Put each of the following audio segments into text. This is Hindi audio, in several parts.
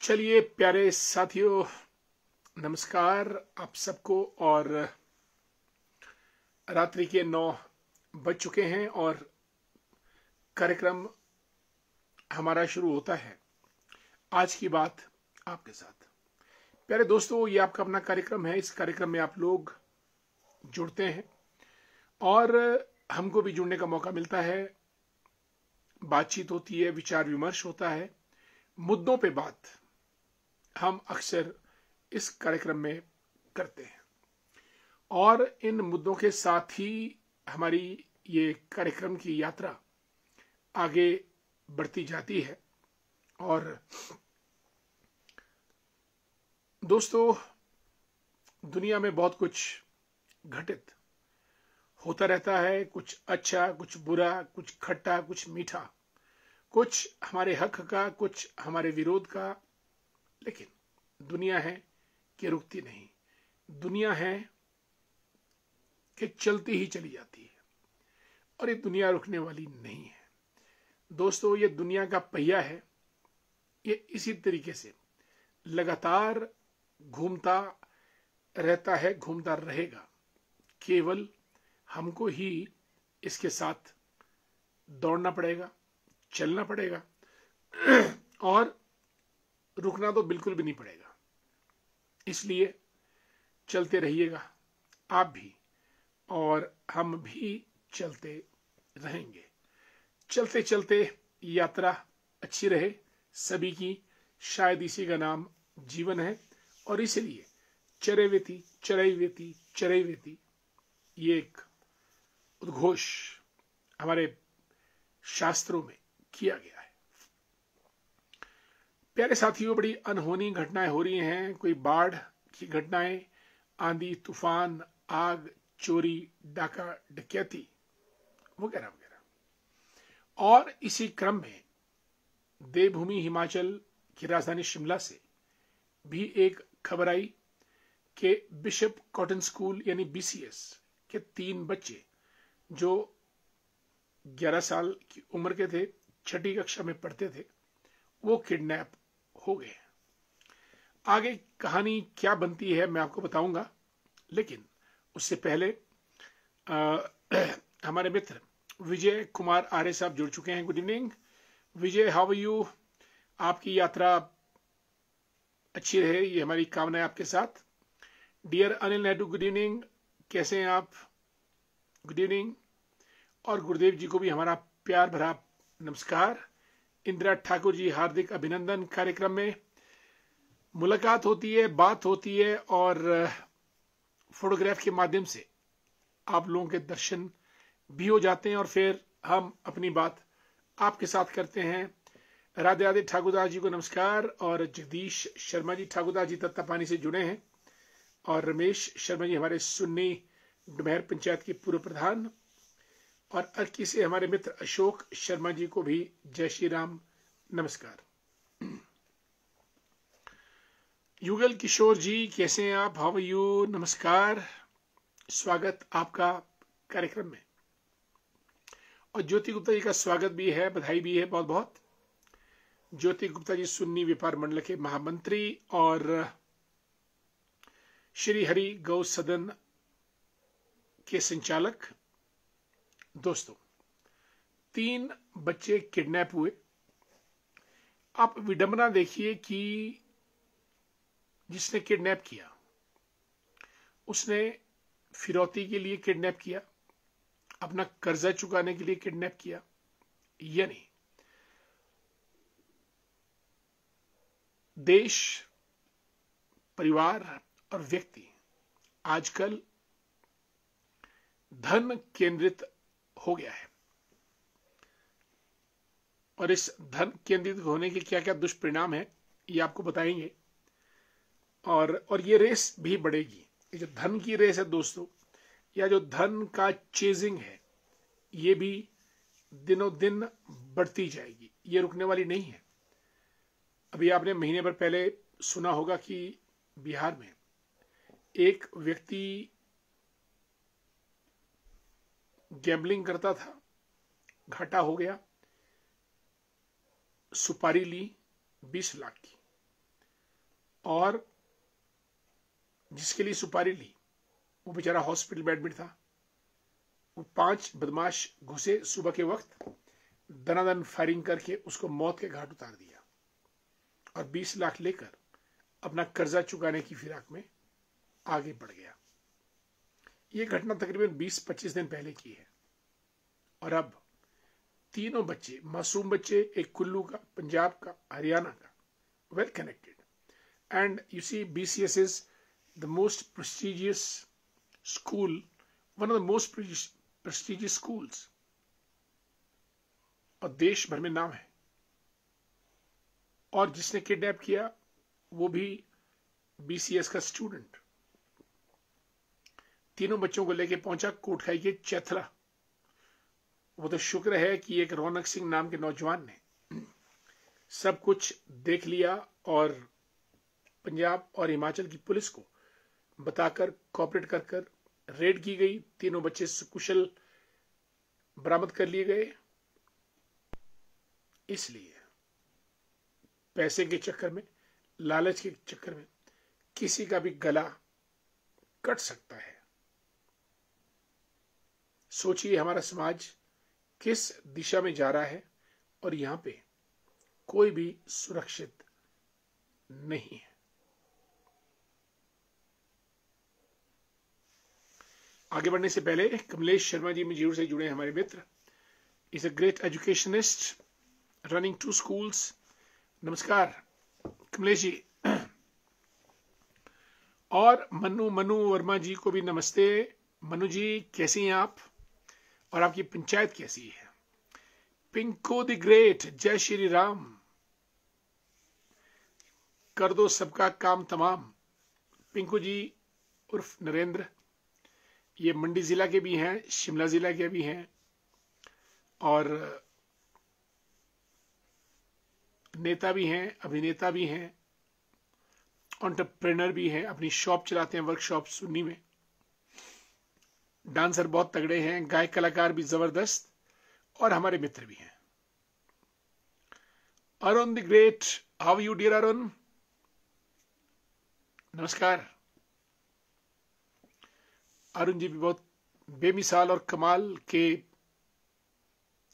चलिए प्यारे साथियों, नमस्कार आप सबको। और रात्रि के 9 बज चुके हैं और कार्यक्रम हमारा शुरू होता है। आज की बात आपके साथ। प्यारे दोस्तों, ये आपका अपना कार्यक्रम है। इस कार्यक्रम में आप लोग जुड़ते हैं और हमको भी जुड़ने का मौका मिलता है। बातचीत होती है, विचार विमर्श होता है, मुद्दों पे बात हम अक्सर इस कार्यक्रम में करते हैं और इन मुद्दों के साथ ही हमारी ये कार्यक्रम की यात्रा आगे बढ़ती जाती है। और दोस्तों, दुनिया में बहुत कुछ घटित होता रहता है, कुछ अच्छा, कुछ बुरा, कुछ खट्टा, कुछ मीठा, कुछ हमारे हक का, कुछ हमारे विरोध का। लेकिन दुनिया है कि रुकती नहीं, दुनिया है कि चलती ही चली जाती है और ये दुनिया रुकने वाली नहीं है। दोस्तों, ये दुनिया का पहिया है, ये इसी तरीके से लगातार घूमता रहता है, घूमता रहेगा। केवल हमको ही इसके साथ दौड़ना पड़ेगा, चलना पड़ेगा और रुकना तो बिल्कुल भी नहीं पड़ेगा। इसलिए चलते रहिएगा आप भी और हम भी चलते रहेंगे। चलते चलते यात्रा अच्छी रहे सभी की, शायद इसी का नाम जीवन है। और इसलिए चरैवेति चरैवेति चरैवेति, ये एक उद्घोष हमारे शास्त्रों में किया गया है। प्यारे साथियों, बड़ी अनहोनी घटनाएं हो रही हैं। कोई बाढ़ की घटनाएं, आंधी तूफान, आग, चोरी, डाका डकैती वगैरह वगैरह। और इसी क्रम में देवभूमि हिमाचल की राजधानी शिमला से भी एक खबर आई कि बिशप कॉटन स्कूल यानी बीसीएस के 3 बच्चे जो 11 साल की उम्र के थे, 6ठी कक्षा में पढ़ते थे, वो किडनैप हो गए। आगे कहानी क्या बनती है मैं आपको बताऊंगा, लेकिन उससे पहले हमारे मित्र विजय कुमार आर्य साहब जुड़ चुके हैं। Good evening Vijay, how are you? आपकी यात्रा अच्छी रहे, ये हमारी कामना है आपके साथ। Dear Anil Naidu, good evening, कैसे हैं आप? Good evening. और गुरुदेव जी को भी हमारा प्यार भरा नमस्कार। इंदिरा ठाकुर जी, हार्दिक अभिनंदन। कार्यक्रम में मुलाकात होती है, बात होती है और फोटोग्राफ के माध्यम से आप लोगों के दर्शन भी हो जाते हैं और फिर हम अपनी बात आपके साथ करते हैं। राधे राधे ठाकुरदास जी को नमस्कार। और जगदीश शर्मा जी, ठाकुरदास जी तत्तापानी से जुड़े हैं। और रमेश शर्मा जी हमारे सुन्नी डुमहर पंचायत के पूर्व प्रधान। और अर्की से हमारे मित्र अशोक शर्मा जी को भी जय श्री राम, नमस्कार। युगल किशोर जी, कैसे हैं आप? How are you? नमस्कार, स्वागत आपका कार्यक्रम में। और ज्योति गुप्ता जी का स्वागत भी है, बधाई भी है बहुत बहुत। ज्योति गुप्ता जी सुन्नी व्यापार मंडल के महामंत्री और श्री हरि गौ सदन के संचालक। दोस्तों, 3 बच्चे किडनैप हुए। आप विडंबना देखिए कि जिसने किडनैप किया उसने फिरौती के लिए किडनैप किया, अपना कर्जा चुकाने के लिए किडनैप किया। यानी देश, परिवार और व्यक्ति आजकल धन केंद्रित हो गया है और इस धन केंद्रित होने के क्या क्या दुष्परिणाम है ये आपको बताएंगे। और ये रेस भी बढ़ेगी। ये जो धन की रेस है दोस्तों, या जो धन का चेजिंग है, ये भी दिनों दिन बढ़ती जाएगी, ये रुकने वाली नहीं है। अभी आपने महीने भर पहले सुना होगा कि बिहार में एक व्यक्ति गैम्बलिंग करता था, घाटा हो गया, सुपारी ली 20 लाख की और जिसके लिए सुपारी ली वो बेचारा हॉस्पिटल में एडमिट था। वो 5 बदमाश घुसे सुबह के वक्त, दनादन फायरिंग करके उसको मौत के घाट उतार दिया और 20 लाख लेकर अपना कर्जा चुकाने की फिराक में आगे बढ़ गया। ये घटना तकरीबन 20-25 दिन पहले की है। और अब तीनों बच्चे, मासूम बच्चे, एक कुल्लू का, पंजाब का, हरियाणा का, well connected, and you see BCS is the most prestigious school, one of the most prestigious schools, और देश भर में नाम है। और जिसने किडनैप किया वो भी BCS का स्टूडेंट। तीनों बच्चों को लेके पहुंचा कोटखाई के चैथला। वो तो शुक्र है कि एक रौनक सिंह नाम के नौजवान ने सब कुछ देख लिया और पंजाब और हिमाचल की पुलिस को बताकर कोऑपरेट कर रेड की गई। तीनों बच्चे सकुशल बरामद कर लिए गए। इसलिए पैसे के चक्कर में, लालच के चक्कर में किसी का भी गला कट सकता है। सोचिए हमारा समाज किस दिशा में जा रहा है और यहां पे कोई भी सुरक्षित नहीं है। आगे बढ़ने से पहले कमलेश शर्मा जी मजूर से जुड़े हमारे मित्र, is a great educationist running 2 schools. नमस्कार कमलेश जी। और मनु वर्मा जी को भी नमस्ते। मनु जी कैसी हैं आप और आपकी पंचायत कैसी है? पिंको द ग्रेट, जय श्री राम, कर दो सबका काम तमाम। पिंकू जी उर्फ नरेंद्र, ये मंडी जिला के भी हैं, शिमला जिला के भी हैं और नेता भी हैं, अभिनेता भी हैं, एंटरप्रेन्योर भी हैं, अपनी शॉप चलाते हैं, वर्कशॉप सुन्नी में। डांसर बहुत तगड़े हैं, गायक कलाकार भी जबरदस्त, और हमारे मित्र भी हैं। Arun the great, how you dear Arun? नमस्कार। अरुण जी भी बहुत बेमिसाल और कमाल के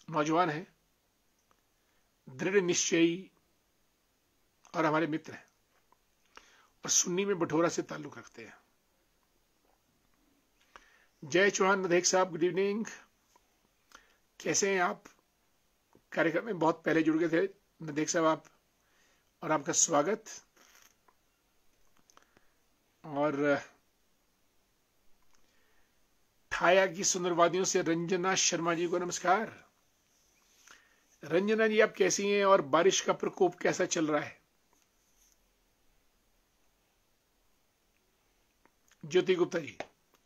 नौजवान हैं, दृढ़ निश्चयी, और हमारे मित्र हैं और सुन्नी में बठोरा से ताल्लुक रखते हैं। जय चौहान नदेक साहब, गुड इवनिंग, कैसे हैं आप? कार्यक्रम में बहुत पहले जुड़ गए थे नदेक साहब आप, और आपका स्वागत। और ठाया की सुंदरवादियों से रंजना शर्मा जी को नमस्कार। रंजना जी आप कैसी हैं और बारिश का प्रकोप कैसा चल रहा है? ज्योति गुप्ता जी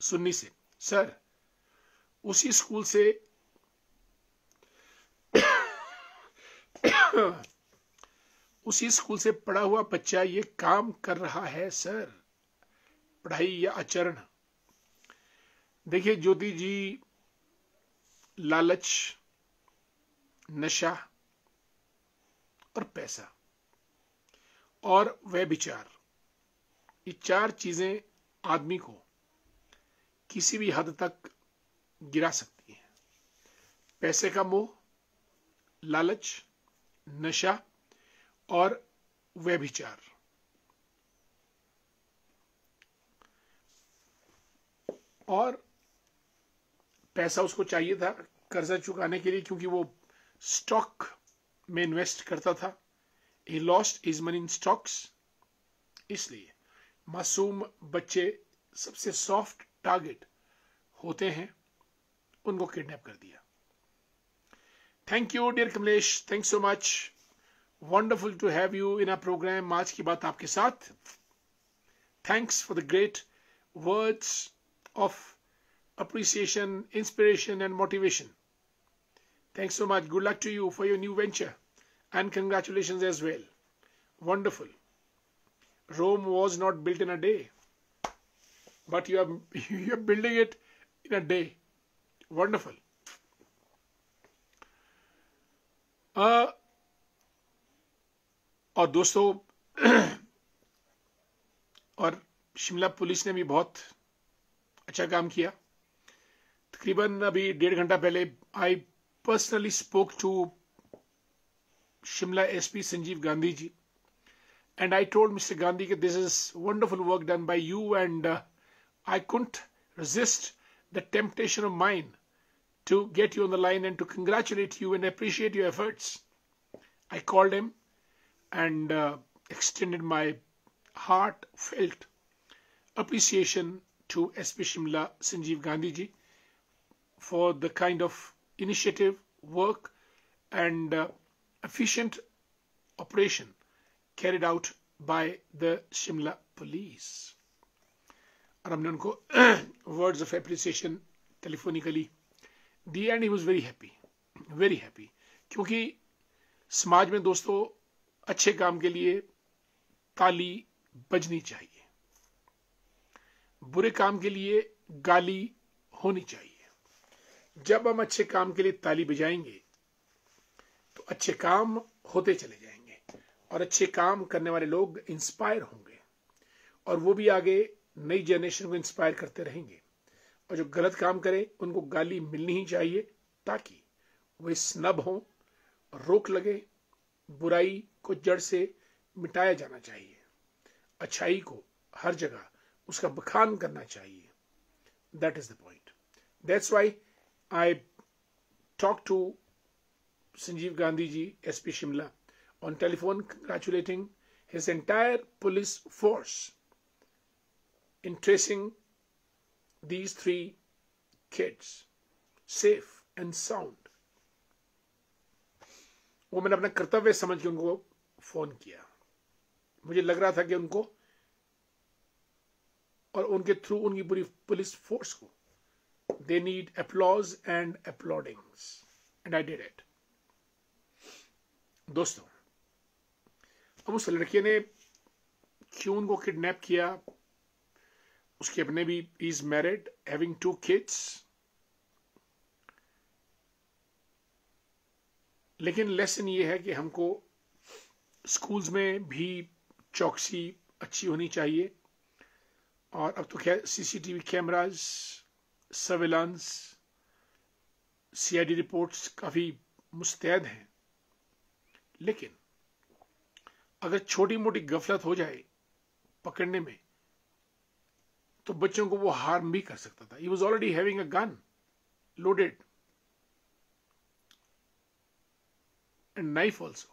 सुन्नी से, सर उसी स्कूल से उसी स्कूल से पढ़ा हुआ बच्चा ये काम कर रहा है सर, पढ़ाई या आचरण। देखिए ज्योति जी, लालच, नशा और पैसा और व्यभिचार, ये 4 चीजें आदमी को किसी भी हद तक गिरा सकती हैं। पैसे का मोह, लालच, नशा और व्यभिचार। और पैसा उसको चाहिए था कर्जा चुकाने के लिए, क्योंकि वो स्टॉक में इन्वेस्ट करता था। He lost his money in stocks. इसलिए मासूम बच्चे सबसे सॉफ्ट टारगेट होते हैं, उनको किडनैप कर दिया। Thank you dear Kamlesh, thank so much, wonderful to have you in a program. आज की बात आपके साथ। Thanks for the great words of appreciation, inspiration and motivation. Thanks so much. Good luck to you for your new venture and congratulations as well. Wonderful. Rome was not built in a day, but you are building it in a day. Wonderful. और दोस्तों शिमला पुलिस ने भी बहुत अच्छा काम किया। तकरीबन अभी 1.5 घंटा पहले I personally spoke to Shimla SP Sanjeev Gandhi ji, and I told Mr. Gandhi that this is wonderful work done by you, and I couldn't resist the temptation of mine to get you on the line and to congratulate you and appreciate your efforts. I called him and extended my heartfelt appreciation to SP Shimla Sanjeev Gandhi ji for the kind of initiative, work and efficient operation carried out by the Shimla police. और हमने उनको words of appreciation telephonically दिए and he was very happy, क्योंकि समाज में दोस्तों अच्छे काम के लिए ताली बजनी चाहिए, बुरे काम के लिए गाली होनी चाहिए। जब हम अच्छे काम के लिए ताली बजाएंगे तो अच्छे काम होते चले जाएंगे और अच्छे काम करने वाले लोग इंस्पायर होंगे और वो भी आगे नई जनरेशन को इंस्पायर करते रहेंगे। और जो गलत काम करे उनको गाली मिलनी ही चाहिए ताकि वे स्नब हों, रोक लगे। बुराई को जड़ से मिटाया जाना चाहिए, अच्छाई को हर जगह उसका बखान करना चाहिए। That is the point. That's why I talk to Sanjeev Gandhi ji, SP Shimla, on telephone congratulating his entire police force in tracing these 3 kids safe and sound. वो मैंने अपना कर्तव्य समझ के उनको फोन किया। मुझे लग रहा था कि उनको और उनके थ्रू उनकी पूरी पुलिस फोर्स को they need applause and applaudings, and I did it. दोस्तों, अब उस लड़के ने क्यों उनको किडनैप किया, उसके अपने भी इज मैरिड हैविंग 2 kids, लेकिन लेसन ये है कि हमको स्कूल्स में भी चौकसी अच्छी होनी चाहिए। और अब तो क्या CCTV cameras, surveillance, CID reports काफी मुस्तैद हैं, लेकिन अगर छोटी मोटी गफलत हो जाए पकड़ने में तो बच्चों को वो हार्म भी कर सकता था। He was already having a gun loaded and knife also.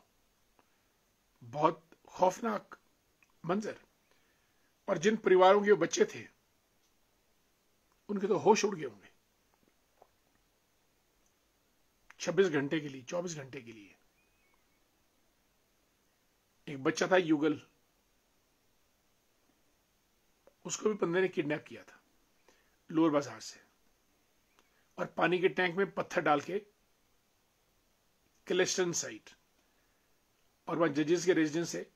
बहुत खौफनाक मंजर। और जिन परिवारों के बच्चे थे उनके तो होश उड़ गए होंगे 26 घंटे के लिए, 24 घंटे के लिए। एक बच्चा था युगल, उसको भी बंदे ने किडनैप किया था लोअर बाजार से और पानी के टैंक में पत्थर डाल के क्लेस्टन साइट और वहां जजेस के रेजिडेंस से,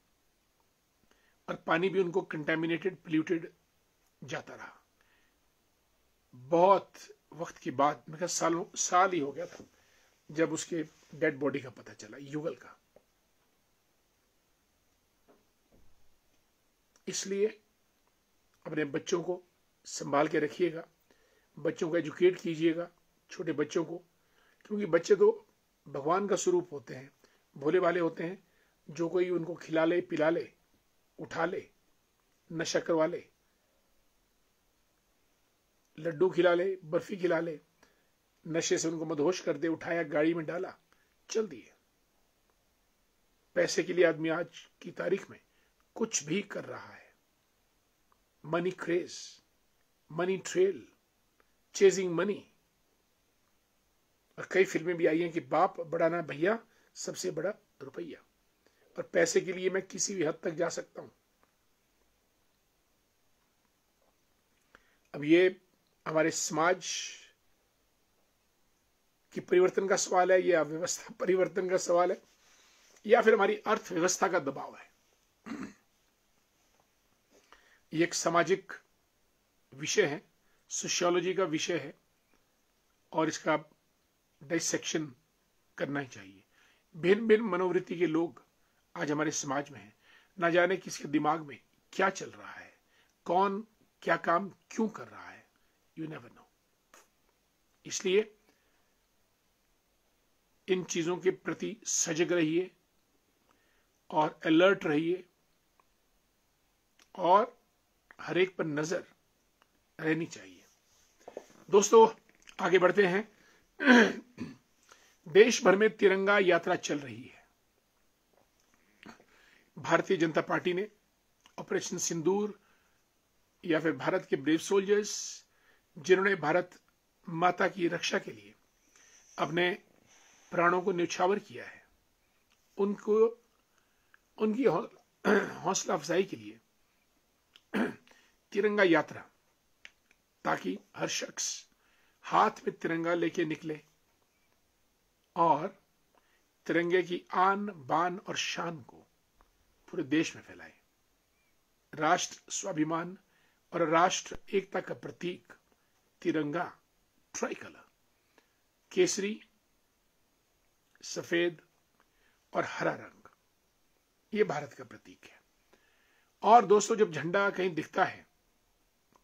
और पानी भी उनको कंटेमिनेटेड, पोल्यूटेड जाता रहा। बहुत वक्त के बाद, मैं साल ही हो गया था जब उसके डेड बॉडी का पता चला, युगल का। इसलिए अपने बच्चों को संभाल के रखिएगा, बच्चों को एजुकेट कीजिएगा, छोटे बच्चों को, क्योंकि बच्चे तो भगवान का स्वरूप होते हैं, भोले वाले होते हैं। जो कोई उनको खिला ले, पिला ले, उठा ले, नशा करवा ले, लड्डू खिला ले, बर्फी खिला ले, नशे से उनको मदहोश कर दे, उठाया गाड़ी में डाला, चल दिए। पैसे के लिए आदमी आज की तारीख में कुछ भी कर रहा है। Money craze, money trail, chasing money. और कई फिल्में भी आई हैं कि बाप बड़ा ना भैया, सबसे बड़ा रुपया। और पैसे के लिए मैं किसी भी हद तक जा सकता हूं। अब ये हमारे समाज की परिवर्तन का सवाल है, या व्यवस्था परिवर्तन का सवाल है, या फिर हमारी अर्थव्यवस्था का दबाव है। ये एक सामाजिक विषय है, सोशियोलॉजी का विषय है, और इसका डाइसेक्शन करना ही चाहिए। भिन्न भिन्न मनोवृत्ति के लोग आज हमारे समाज में हैं। ना जाने किसके दिमाग में क्या चल रहा है, कौन क्या काम क्यों कर रहा है, यू नेवर नो। इसलिए इन चीजों के प्रति सजग रहिए और अलर्ट रहिए और हर एक पर नजर रहनी चाहिए। दोस्तों आगे बढ़ते हैं। देश भर में तिरंगा यात्रा चल रही है। भारतीय जनता पार्टी ने ऑपरेशन सिंदूर या फिर भारत के ब्रेव सोल्जर्स जिन्होंने भारत माता की रक्षा के लिए अपने प्राणों को न्यौछावर किया है, उनको उनकी हौसला अफजाई के लिए तिरंगा यात्रा, ताकि हर शख्स हाथ में तिरंगा लेके निकले और तिरंगे की आन बान और शान को पूरे देश में फैलाए। राष्ट्र स्वाभिमान और राष्ट्र एकता का प्रतीक तिरंगा, ट्राई कलर, केसरी, सफेद और हरा रंग, ये भारत का प्रतीक है। और दोस्तों जब झंडा कहीं दिखता है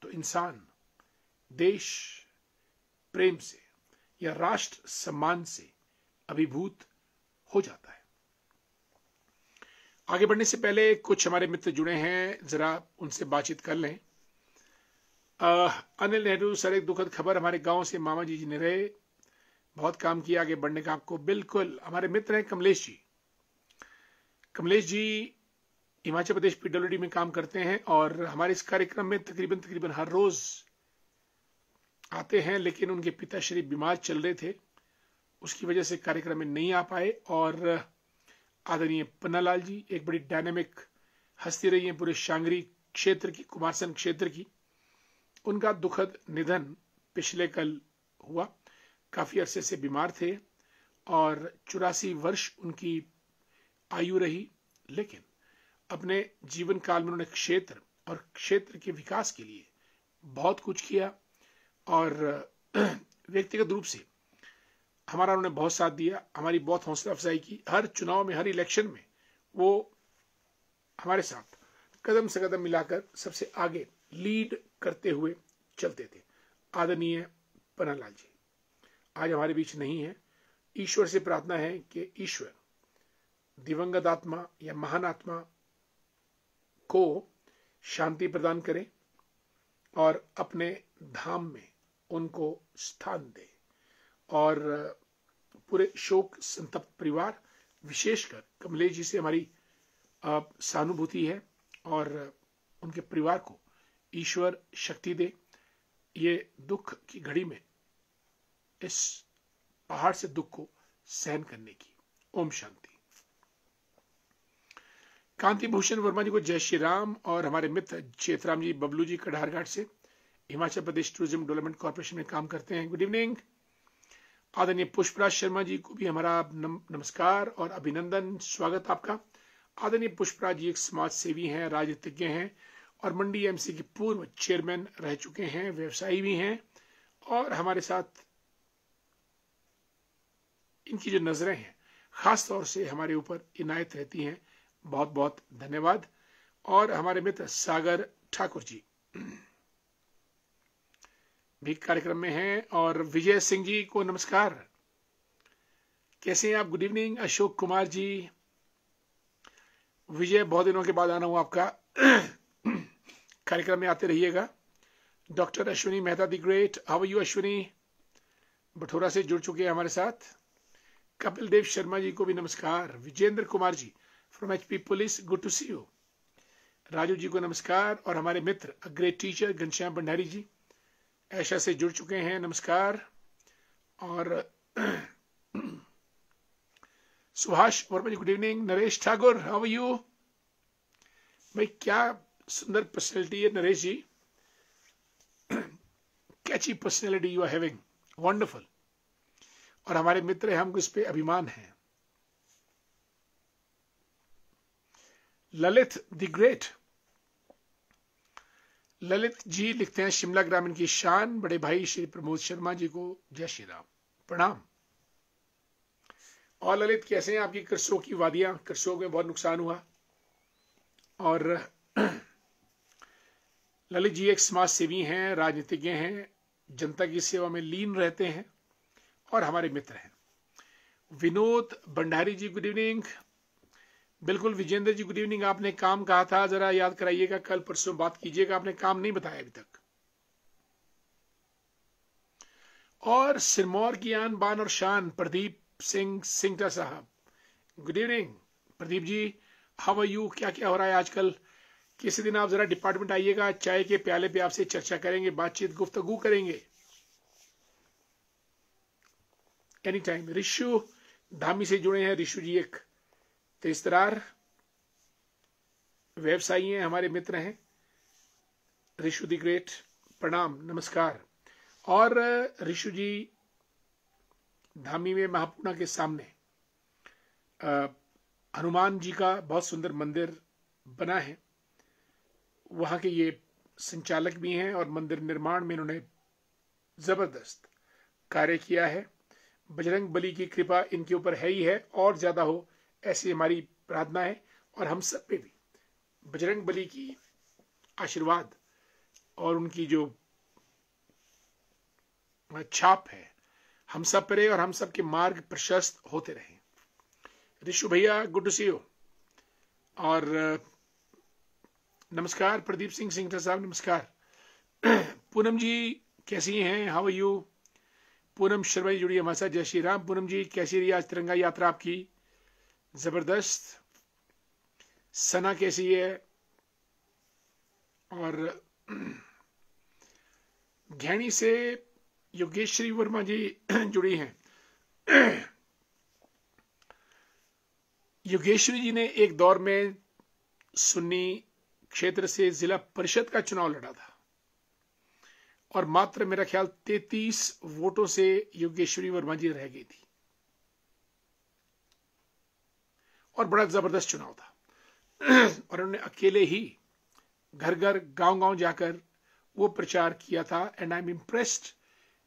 तो इंसान देश प्रेम से या राष्ट्र सम्मान से अभिभूत हो जाता है। आगे बढ़ने से पहले कुछ हमारे मित्र जुड़े हैं, जरा उनसे बातचीत कर लें। अनिल नेहरू सर, एक दुखद खबर, हमारे गांव से मामा जी ने रहे, बहुत काम किया, आगे बढ़ने का आपको। बिल्कुल, हमारे मित्र हैं कमलेश जी। कमलेश जी हिमाचल प्रदेश पीडब्ल्यूडी में काम करते हैं और हमारे इस कार्यक्रम में तकरीबन हर रोज आते हैं, लेकिन उनके पिताश्री बीमार चल रहे थे, उसकी वजह से कार्यक्रम में नहीं आ पाए। और आदरणीय पन्नालाल जी एक बड़ी डायनेमिक हस्ती रही है पूरे शांगरी क्षेत्र की, कुमारसैन क्षेत्र की, उनका दुखद निधन पिछले कल हुआ। काफी अरसे से बीमार थे और 84 वर्ष उनकी आयु रही, लेकिन अपने जीवन काल में उन्होंने क्षेत्र और क्षेत्र के विकास के लिए बहुत कुछ किया और व्यक्तिगत रूप से हमारा उन्होंने बहुत साथ दिया, हमारी बहुत हौसला अफजाई की। हर चुनाव में, हर इलेक्शन में वो हमारे साथ कदम से कदम मिलाकर सबसे आगे लीड करते हुए चलते थे। आदरणीय पन्नालाल जी आज हमारे बीच नहीं है। ईश्वर से प्रार्थना है कि ईश्वर दिवंगत आत्मा या महान आत्मा को शांति प्रदान करे और अपने धाम में उनको स्थान दे। और पूरे शोक संतप्त परिवार, विशेषकर कमलेश जी से हमारी सहानुभूति है और उनके परिवार को ईश्वर शक्ति दे ये दुख की घड़ी में इस पहाड़ से दुख को सहन करने की। ओम शांति। कांति भूषण वर्मा जी को जय श्री राम। और हमारे मित्र चेतराम जी बबलू जी कढ़ारघाट से Himachal Pradesh tourism development corporation में काम करते हैं, गुड इवनिंग। आदरणीय पुष्पराज शर्मा जी को भी हमारा नमस्कार और अभिनंदन, स्वागत आपका। आदरणीय पुष्पराज जी एक समाज सेवी हैं, राजनीतिज्ञ हैं और मंडी एमसी के पूर्व चेयरमैन रह चुके हैं, व्यवसायी भी हैं और हमारे साथ इनकी जो नजरें हैं खास तौर से हमारे ऊपर इनायत रहती हैं, बहुत बहुत धन्यवाद। और हमारे मित्र सागर ठाकुर जी भी कार्यक्रम में हैं और विजय सिंह जी को नमस्कार, कैसे हैं आप, गुड इवनिंग। अशोक कुमार जी, विजय बहुत दिनों के बाद आना हुआ आपका, कार्यक्रम में आते रहिएगा। Doctor Ashwini Mehta the great, how are you Ashwini, Bathora से जुड़ चुके हैं हमारे साथ। कपिल देव शर्मा जी को भी नमस्कार। Vijender Kumar ji from HP police, good to see you. Raju ji को नमस्कार। और हमारे मित्र a great teacher Ghanshyam Bhandari ji ऐशा से जुड़ चुके हैं, नमस्कार। और Subhash Verma ji good evening. Naresh Thakur, how are you. भाई क्या सुंदर पर्सनैलिटी है Naresh ji, catchy personality you are having, wonderful. और हमारे मित्र हैं, हमको इस पे अभिमान है। ललित द ग्रेट, ललित जी लिखते हैं शिमला ग्रामीण की शान, बड़े भाई श्री प्रमोद शर्मा जी को जय श्री राम, प्रणाम। और ललित कैसे हैं आपकी करसोग की वादियां, करसोग में बहुत नुकसान हुआ। और ललित जी एक समाज सेवी हैं, राजनीतिज्ञ हैं, जनता की सेवा में लीन रहते हैं और हमारे मित्र हैं। विनोद भंडारी जी गुड इवनिंग। बिल्कुल विजेंद्र जी गुड इवनिंग। आपने काम कहा था, जरा याद कराइएगा, कल परसों बात कीजिएगा, आपने काम नहीं बताया अभी तक। और सिरमौर की आन बान और शान प्रदीप सिंह सिंगटा साहब good evening. Pradeep ji how are you, क्या क्या हो रहा है आजकल? किसी दिन आप जरा डिपार्टमेंट आइएगा, चाय के प्याले पे आपसे चर्चा करेंगे, बातचीत गुफ्तगू करेंगे एनी टाइम। ऋषु धामी से जुड़े हैं। ऋषु जी एक तेजतरार व्यवसायी हैं, हमारे मित्र हैं। ऋषु दी ग्रेट, प्रणाम नमस्कार। और ऋषु जी धामी में महापूर्णा के सामने हनुमान जी का बहुत सुंदर मंदिर बना है, वहां के ये संचालक भी हैं और मंदिर निर्माण में इन्होंने जबरदस्त कार्य किया है। बजरंग बली की कृपा इनके ऊपर है ही है, और ज्यादा हो ऐसी हमारी प्रार्थना है। और हम सब पे भी बजरंग बली की आशीर्वाद और उनकी जो छाप है हम सब पर, और हम सब के मार्ग प्रशस्त होते रहे। ऋषु भैया गुड टू सी यू। और नमस्कार प्रदीप सिंह सिंगटा साहब, नमस्कार। पूनम जी कैसी हैं, how are you? Poonam Sharma ji जुड़ी हमारे साथ। जय श्री राम। पूनम जी कैसी रही आज तिरंगा यात्रा आपकी? जबरदस्त। सना कैसी है? और घैणी से योगेश्वरी वर्मा जी जुड़ी हैं। योगेश्वरी जी ने एक दौर में सुन्नी क्षेत्र से जिला परिषद का चुनाव लड़ा था और मात्र मेरा ख्याल 33 वोटों से योगेश्वरी वर्मा जी रह गई थी, और बड़ा जबरदस्त चुनाव था। और उन्होंने अकेले ही घर घर गांव गांव जाकर वो प्रचार किया था। And I am impressed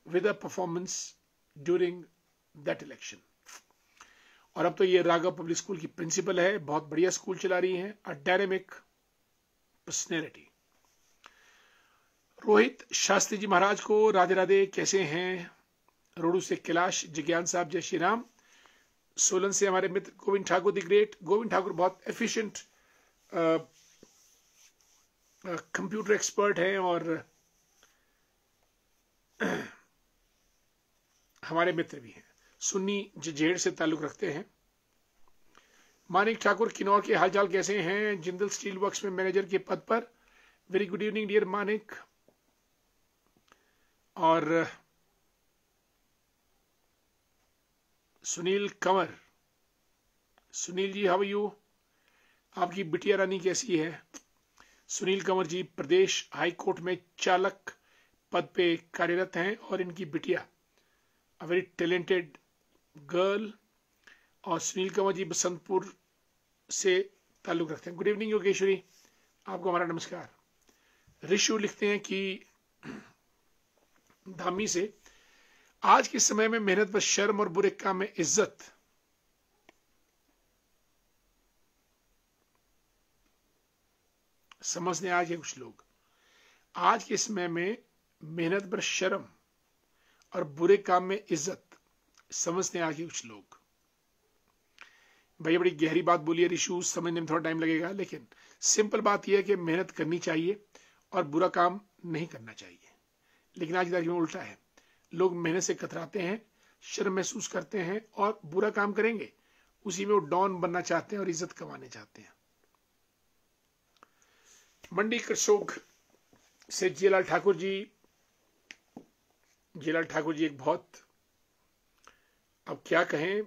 with the performance during that election. और अब तो ये राघव पब्लिक स्कूल की प्रिंसिपल है, बहुत बढ़िया स्कूल चला रही हैं, a dynamic personality. Rohit Shastri ji Maharaj को राधे राधे, कैसे हैं? रोडू से कैलाश जिज्ञान साहब जय श्री राम। सोलन से हमारे मित्र गोविंद ठाकुर दी ग्रेट। गोविंद ठाकुर बहुत एफिशिएंट कंप्यूटर एक्सपर्ट हैं और हमारे मित्र भी हैं। सुन्नी जजेड़ से ताल्लुक रखते हैं। मानिक ठाकुर किन्नौर के हालचाल कैसे हैं? जिंदल स्टील वर्क्स में मैनेजर के पद पर। Very good evening dear Manik. और Sunil Kanwar, Sunil ji how are you? आपकी बिटिया रानी कैसी है? सुनील कंवर जी प्रदेश हाई कोर्ट में चालक पद पे कार्यरत हैं और इनकी बिटिया अ वेरी टैलेंटेड गर्ल। और सुनील कंवर जी बसंतपुर से ताल्लुक रखते हैं। गुड इवनिंग योगेश्वरी, आपको हमारा नमस्कार। ऋषु लिखते हैं कि धामी से, आज के समय में मेहनत पर शर्म और बुरे काम में इज्जत। समझने आज के कुछ लोग, आज के समय में मेहनत पर शर्म और बुरे काम में इज्जत समझने आज के कुछ लोग। भाई बड़ी गहरी बात बोली है ऋषु, समझने में थोड़ा टाइम लगेगा, लेकिन सिंपल बात यह है कि मेहनत करनी चाहिए और बुरा काम नहीं करना चाहिए। लेकिन आज की तारीख में उल्टा है, लोग मेहनत से कतराते हैं, शर्म महसूस करते हैं और बुरा काम करेंगे उसी में वो डॉन बनना चाहते हैं और इज्जत कमाने चाहते हैं। मंडी करसोग से जियालाल ठाकुर जी, जियालाल ठाकुर जी एक बहुत, अब क्या कहें,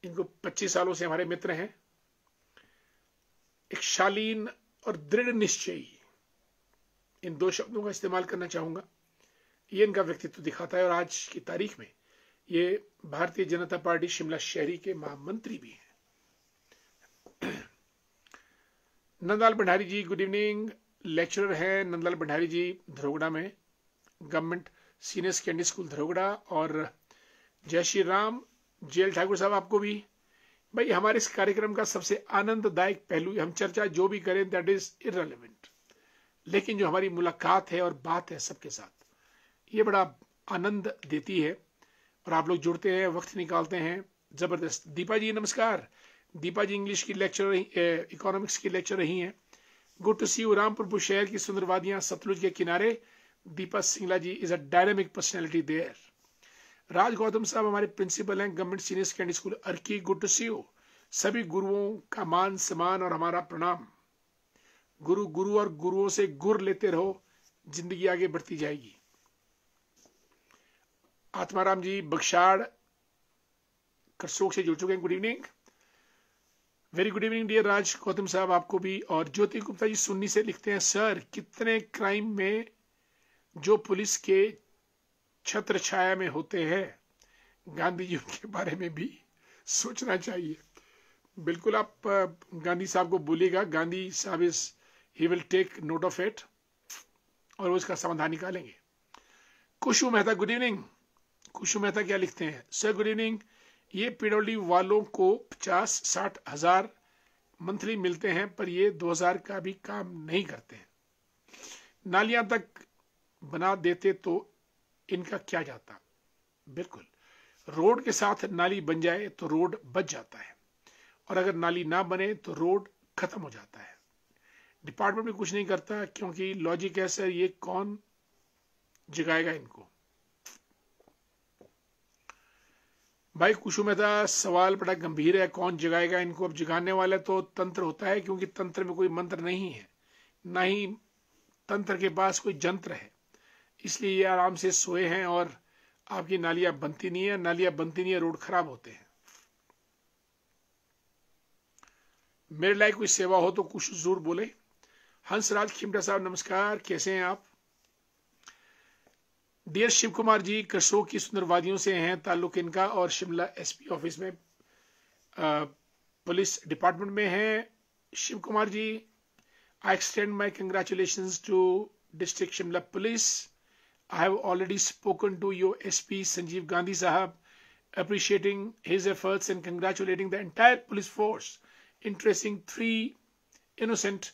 इनको 25 सालों से हमारे मित्र हैं। एक शालीन और दृढ़ निश्चयी, इन दो शब्दों का इस्तेमाल करना चाहूंगा, ये इनका व्यक्तित्व दिखाता है। और आज की तारीख में ये भारतीय जनता पार्टी शिमला शहरी के महामंत्री भी हैं। नंदलाल भंडारी जी गुड इवनिंग, लेक्चरर हैं नंदलाल भंडारी जी धरोगड़ा में, government senior secondary school Dharogda. और जय श्री राम जेल ठाकुर साहब, आपको भी। भाई हमारे इस कार्यक्रम का सबसे आनंददायक पहलू, हम चर्चा जो भी करें दैट इज इररिलेवेंट, लेकिन जो हमारी मुलाकात है और बात है सबके साथ, ये बड़ा आनंद देती है। और आप लोग जुड़ते हैं, वक्त निकालते हैं, जबरदस्त। दीपा जी नमस्कार। दीपा जी इंग्लिश की लेक्चर, इकोनॉमिक्स की लेक्चर रही हैं। Good to see you. Rampur Bushahr की सुंदर वादियां सतलुज के किनारे। Deepa Singla ji is a dynamic personality there. Raj Gautam साहब हमारे प्रिंसिपल हैं government senior secondary school Arki. Good to see you. सभी गुरुओं का मान सम्मान और हमारा प्रणाम। गुरु गुरु और गुरुओं से गुर लेते रहो, जिंदगी आगे बढ़ती जाएगी। आत्माराम जी बख्शाड़ करसोग से जुड़ चुके हैं। Good evening, very good evening dear Raj Gautam साहब, आपको भी। और ज्योति गुप्ता जी सुन्नी से लिखते हैं, सर कितने क्राइम में जो पुलिस के छत्र छाया में होते हैं, गांधी जी उनके बारे में भी सोचना चाहिए। बिल्कुल, आप गांधी साहब को बोलिएगा, गांधी साहब he will take note of it और वो इसका समाधान निकालेंगे। कुशु मेहता गुड इवनिंग। कुशु मेहता क्या लिखते हैं, सर गुड इवनिंग, ये पीडब्ल्यूडी वालों को 50-60 हजार मंथली मिलते हैं, पर ये 2000 का भी काम नहीं करते हैं। नालियां तक बना देते तो इनका क्या जाता। बिल्कुल, रोड के साथ नाली बन जाए तो रोड बच जाता है, और अगर नाली ना बने तो रोड खत्म हो जाता है। डिपार्टमेंट भी कुछ नहीं करता, क्योंकि लॉजिक है सर, ये कौन जगाएगा इनको। भाई कुशु मेहता, सवाल बड़ा गंभीर है, कौन जगाएगा इनको। अब जगाने वाला तो तंत्र होता है, क्योंकि तंत्र में कोई मंत्र नहीं है, ना ही तंत्र के पास कोई जंत्र है, इसलिए ये आराम से सोए हैं और आपकी नालियां बनती नहीं है। नालियां बनती नहीं है, रोड खराब होते हैं। मेरे लायक कोई सेवा हो तो कुछ जरूर बोले। हंसराज खिमटा साहब नमस्कार, कैसे हैं आप। डियर शिव कुमार जी करसोग की सुंदर वादियों से हैं ताल्लुक इनका, और शिमला एसपी ऑफिस में पुलिस डिपार्टमेंट में हैं। Shiv Kumar ji, I extend my congratulations to district Shimla police. I have already spoken to your SP Sanjeev Gandhi Sahab, appreciating his efforts and congratulating the entire police force in tracing 3 innocent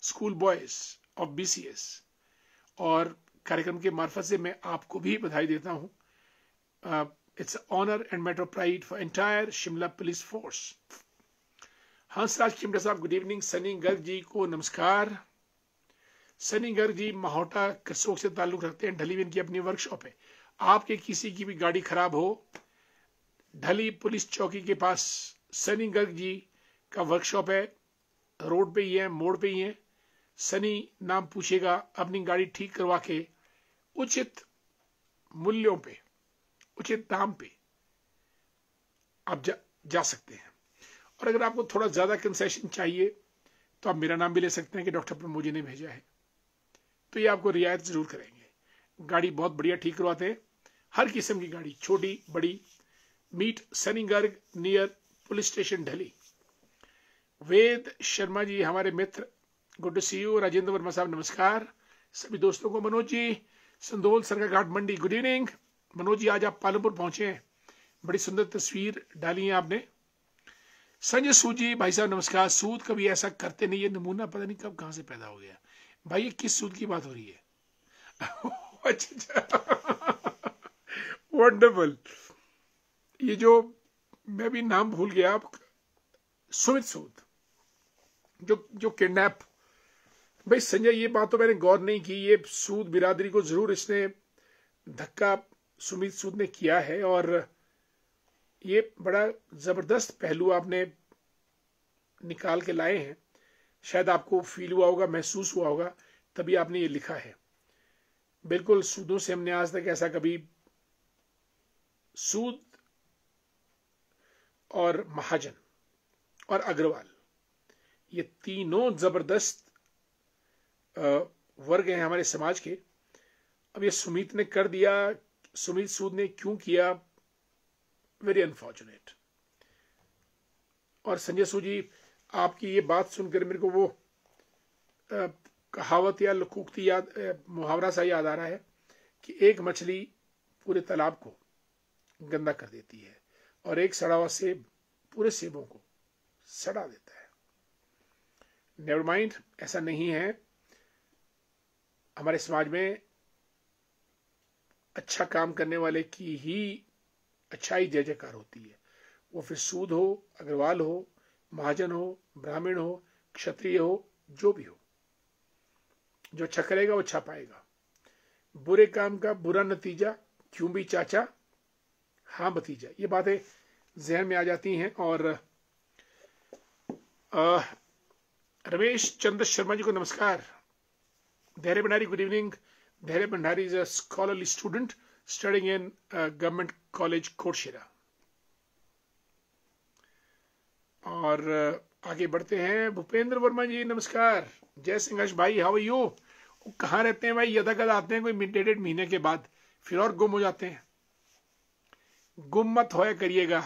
school boys of BCS. और कार्यक्रम के मार्फत से मैं आपको भी बधाई देता हूं। It's honour and matter of pride for entire Shimla police force. Hansraj Khimta साहब गुड इवनिंग। सनी गर्ग जी को नमस्कार। सनी गर्ग जी माहोटा करसोग से ताल्लुक रखते हैं, ढली में इनकी अपनी वर्कशॉप है। आपके किसी की भी गाड़ी खराब हो, ढली पुलिस चौकी के पास सनी गर्ग जी का वर्कशॉप है, रोड पे ही है, मोड़ पे ही है। सनी नाम पूछेगा, अपनी गाड़ी ठीक करवा के उचित मूल्यों पे, उचित दाम पे आप जा सकते हैं। और अगर आपको थोड़ा ज्यादा कंसेशन चाहिए तो आप मेरा नाम भी ले सकते हैं कि डॉक्टर प्रमोद जी ने भेजा है, तो ये आपको रियायत जरूर करेंगे। गाड़ी बहुत बढ़िया ठीक करवाते हैं, हर किस्म की गाड़ी, छोटी बड़ी। Meet Sunny Garg near police station Dhalli. Ved Sharma ji हमारे मित्र, good to see you. Rajendra Verma साहब नमस्कार। सभी दोस्तों को। Manoj ji Sandhol Sarkaghat Mandi, good evening. Manoj ji आज आप पालमपुर पहुंचे हैं, बड़ी सुंदर तस्वीर डाली है आपने। संजय सूद जी भाई साहब नमस्कार। सूद कभी ऐसा करते नहीं, ये नमूना पता नहीं कब कहां से पैदा हो गया। भाई ये किस सूद की बात हो रही है। वंडरफुल। ये जो मैं भी नाम भूल गया, आप सुमित सूद जो किडनैप। भाई संजय, ये बात तो मैंने गौर नहीं की, ये सूद बिरादरी को जरूर इसने धक्का सुमित सूद ने किया है, और ये बड़ा जबरदस्त पहलू आपने निकाल के लाए हैं। शायद आपको फील हुआ होगा, महसूस हुआ होगा, तभी आपने ये लिखा है। बिल्कुल, सूदों से हमने आज तक ऐसा कभी, सूद और महाजन और अग्रवाल, ये तीनों जबरदस्त वर्ग हैं हमारे समाज के। अब ये सुमित ने कर दिया, सुमित सूद ने क्यों किया, वेरी अनफॉर्चुनेट। और संजय सूद जी, आपकी ये बात सुनकर मेरे को वो कहावत या लकूकती याद, मुहावरा सा याद आ रहा है कि एक मछली पूरे तालाब को गंदा कर देती है, और एक सड़ा हुआ सेब पूरे सेबों को सड़ा देता है। नेवर माइंड, ऐसा नहीं है। हमारे समाज में अच्छा काम करने वाले की ही अच्छाई जय जयकार होती है। वो फिर सूद हो, अग्रवाल हो, महाजन हो, ब्राह्मण हो, क्षत्रिय हो, जो भी हो, जो अच्छा करेगा वो अच्छा पाएगा। बुरे काम का बुरा नतीजा, क्यों भी चाचा हाँ भतीजा, ये बातें जहन में आ जाती हैं। और रमेश चंद्र शर्मा जी को नमस्कार। धैर्य Bhandari, good evening. Dhairya Bhandari is a scholarly student studying in government college Kotshira. और आगे बढ़ते हैं। भूपेंद्र वर्मा जी नमस्कार। जय संघर्ष भाई, हाउ आर यू? कहाँ रहते हैं भाई? यदाकदा आते हैं कोई डेढ़ महीने के बाद, फिर और गुम हो जाते हैं। गुम मत होया करिएगा।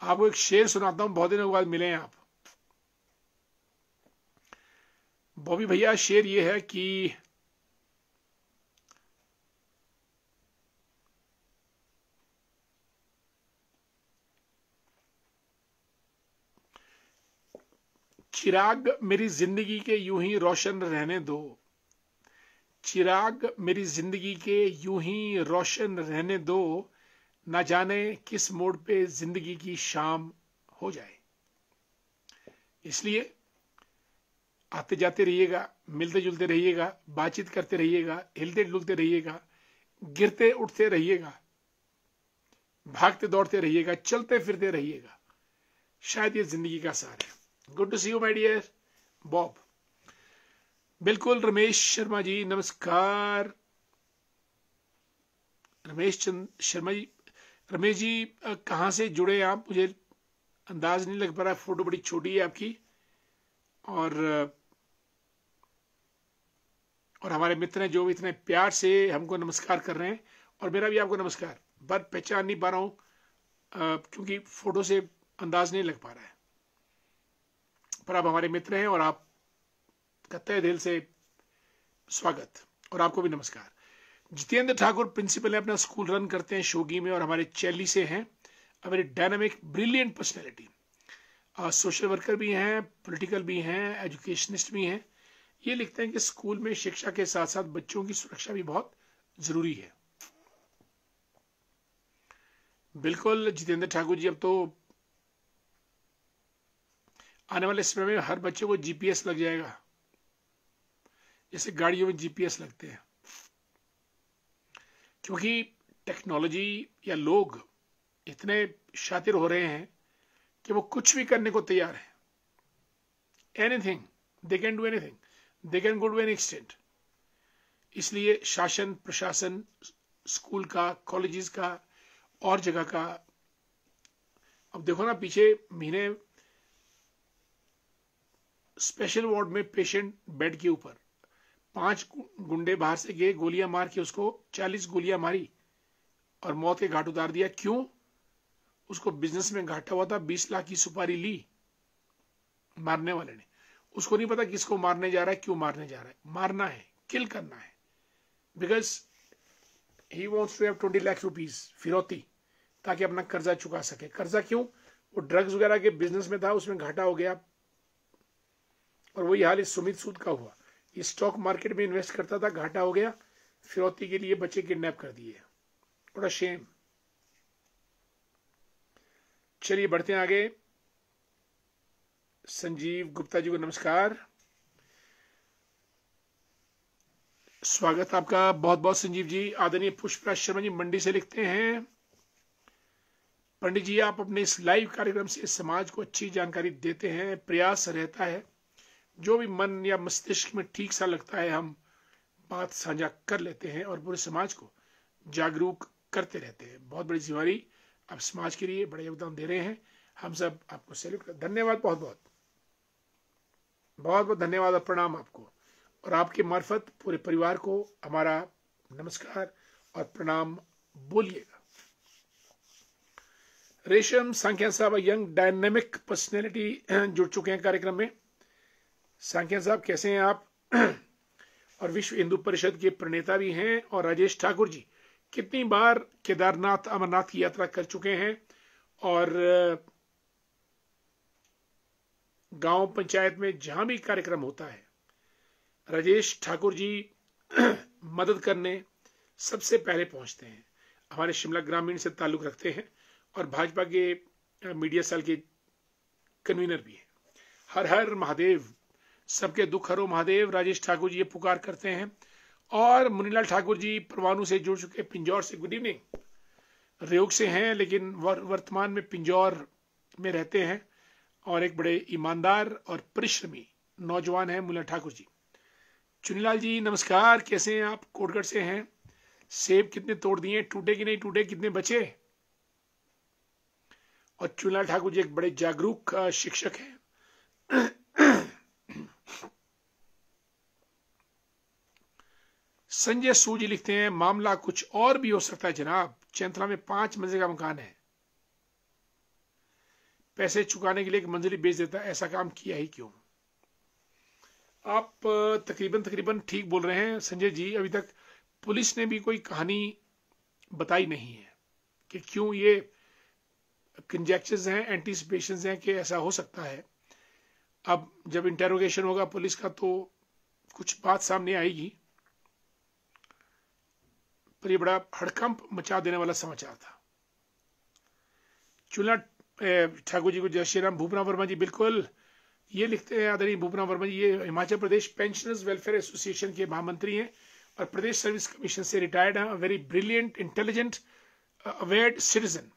आपको एक शेर सुनाता हूं, बहुत दिनों के बाद मिले हैं आप। बॉबी भैया, शेर ये है कि चिराग मेरी जिंदगी के यूं ही रोशन रहने दो, चिराग मेरी जिंदगी के यूं ही रोशन रहने दो, ना जाने किस मोड़ पे जिंदगी की शाम हो जाए। इसलिए आते जाते रहिएगा, मिलते जुलते रहिएगा, बातचीत करते रहिएगा, हिलते डुलते रहिएगा, गिरते उठते रहिएगा, भागते दौड़ते रहिएगा, चलते फिरते रहिएगा। शायद ये जिंदगी का सार है। Good to see you my dear Bob. बिल्कुल रमेश शर्मा जी नमस्कार। रमेश शर्मा जी, रमेश जी कहां से जुड़े आप? मुझे अंदाज नहीं लग पा रहा, फोटो बड़ी छोटी है आपकी। और हमारे मित्र हैं जो इतने प्यार से हमको नमस्कार कर रहे हैं, और मेरा भी आपको नमस्कार। पर पहचान नहीं पा रहा हूं क्योंकि फोटो से अंदाज नहीं लग पा रहा है, पर आप हमारे मित्र हैं और आपका तहे दिल से स्वागत। और आपको भी नमस्कार। जितेंद्र ठाकुर प्रिंसिपल है, अपना स्कूल रन करते हैं शोगी में, और हमारे चैली से हैं। A very dynamic brilliant personality. Social worker भी हैं, पॉलिटिकल भी हैं, एजुकेशनिस्ट भी हैं। ये लिखते हैं कि स्कूल में शिक्षा के साथ साथ बच्चों की सुरक्षा भी बहुत जरूरी है। बिल्कुल जितेंद्र ठाकुर जी, अब तो आने वाले समय में हर बच्चे को जीपीएस लग जाएगा, जैसे गाड़ियों में जीपीएस लगते हैं। क्योंकि टेक्नोलॉजी या लोग इतने शातिर हो रहे हैं कि वो कुछ भी करने को तैयार है। Anything they can do, anything they can go to an extent. इसलिए शासन प्रशासन, स्कूल का, कॉलेजेस का और जगह का, अब देखो ना, पीछे महीने स्पेशल वार्ड में पेशेंट बेड के ऊपर 5 गुंडे बाहर से गए, गोलियां मार के उसको 40 गोलियां मारी और मौत के घाट उतार दिया। क्यों? उसको बिजनेस में घाटा हुआ था, 20 लाख की सुपारी ली मारने वाले ने। उसको नहीं पता किसको मारने जा रहा है, क्यों मारने जा रहा है। मारना है, किल करना है, because he wants to have 20 lakh rupees फिरौती, ताकि अपना कर्जा चुका सके। कर्जा क्यों? वो ड्रग्स वगैरह के बिजनेस में था, उसमें घाटा हो गया। और वही हाल इस सुमित सूद का हुआ। ये स्टॉक मार्केट में इन्वेस्ट करता था, घाटा हो गया, फिरौती के लिए बच्चे किडनैप कर दिए। बड़ा शेम। चलिए बढ़ते हैं आगे। संजीव गुप्ता जी को नमस्कार, स्वागत आपका बहुत बहुत संजीव जी। आदरणीय पुष्पराज शर्मा जी मंडी से लिखते हैं, पंडित जी आप अपने इस लाइव कार्यक्रम से समाज को अच्छी जानकारी देते हैं। प्रयास रहता है जो भी मन या मस्तिष्क में ठीक सा लगता है हम बात साझा कर लेते हैं और पूरे समाज को जागरूक करते रहते हैं। बहुत बड़ी जिम्मेदारी आप समाज के लिए बड़ा योगदान दे रहे हैं। हम सब आपको सैल्यूट करते, धन्यवाद, बहुत बहुत बहुत बहुत धन्यवाद और प्रणाम आपको। और आपके मार्फत पूरे परिवार को हमारा नमस्कार और प्रणाम बोलिएगा। रेशम सांख्या साहब यंग डायनेमिक पर्सनैलिटी जुड़ चुके हैं कार्यक्रम में। सांख्या साहब कैसे हैं आप? और विश्व हिंदू परिषद के प्रणेता भी हैं। और राजेश ठाकुर जी कितनी बार केदारनाथ अमरनाथ की यात्रा कर चुके हैं और गांव पंचायत में जहां भी कार्यक्रम होता है, राजेश ठाकुर जी मदद करने सबसे पहले पहुंचते हैं। हमारे शिमला ग्रामीण से ताल्लुक रखते हैं और भाजपा के मीडिया सेल के कन्वीनर भी हैं। हर हर महादेव, सबके दुख हरो महादेव, राजेश ठाकुर जी ये पुकार करते हैं। और मुनीलाल ठाकुर जी परवाणु से जुड़ चुके, पिंजौर से, गुड इवनिंग। रेयोग से हैं लेकिन वर्तमान में पिंजौर में रहते हैं और एक बड़े ईमानदार और परिश्रमी नौजवान हैं मुनीलाल ठाकुर जी। चुनीलाल जी नमस्कार, कैसे हैं आप? कोटगढ़ से हैं। सेब कितने तोड़ दिए, टूटे कि नहीं टूटे, कितने बचे? और चुनीलाल ठाकुर जी एक बड़े जागरूक शिक्षक हैं। संजय सूजी लिखते हैं, मामला कुछ और भी हो सकता है जनाब। चैंतला में 5 मंजिल का मकान है, पैसे चुकाने के लिए एक मंजिल बेच देता है, ऐसा काम किया ही क्यों? आप तकरीबन ठीक बोल रहे हैं संजय जी। अभी तक पुलिस ने भी कोई कहानी बताई नहीं है कि क्यों ये कंजेक्चर्स हैं, एंटीसिपेशंस हैं कि ऐसा हो सकता है। अब जब इंटेरोगेशन होगा पुलिस का तो कुछ बात सामने आएगी, पर ये बड़ा हड़कंप मचा देने वाला समाचार था। चूल्हा ठाकुर जी को जय श्री राम। भूपना वर्मा जी बिल्कुल ये लिखते हैं, आदरणीय भूपना वर्मा जी, ये Himachal Pradesh pensioners welfare association के महामंत्री हैं और प्रदेश सर्विस कमीशन से रिटायर्ड हैं। Very brilliant, intelligent, awared citizen.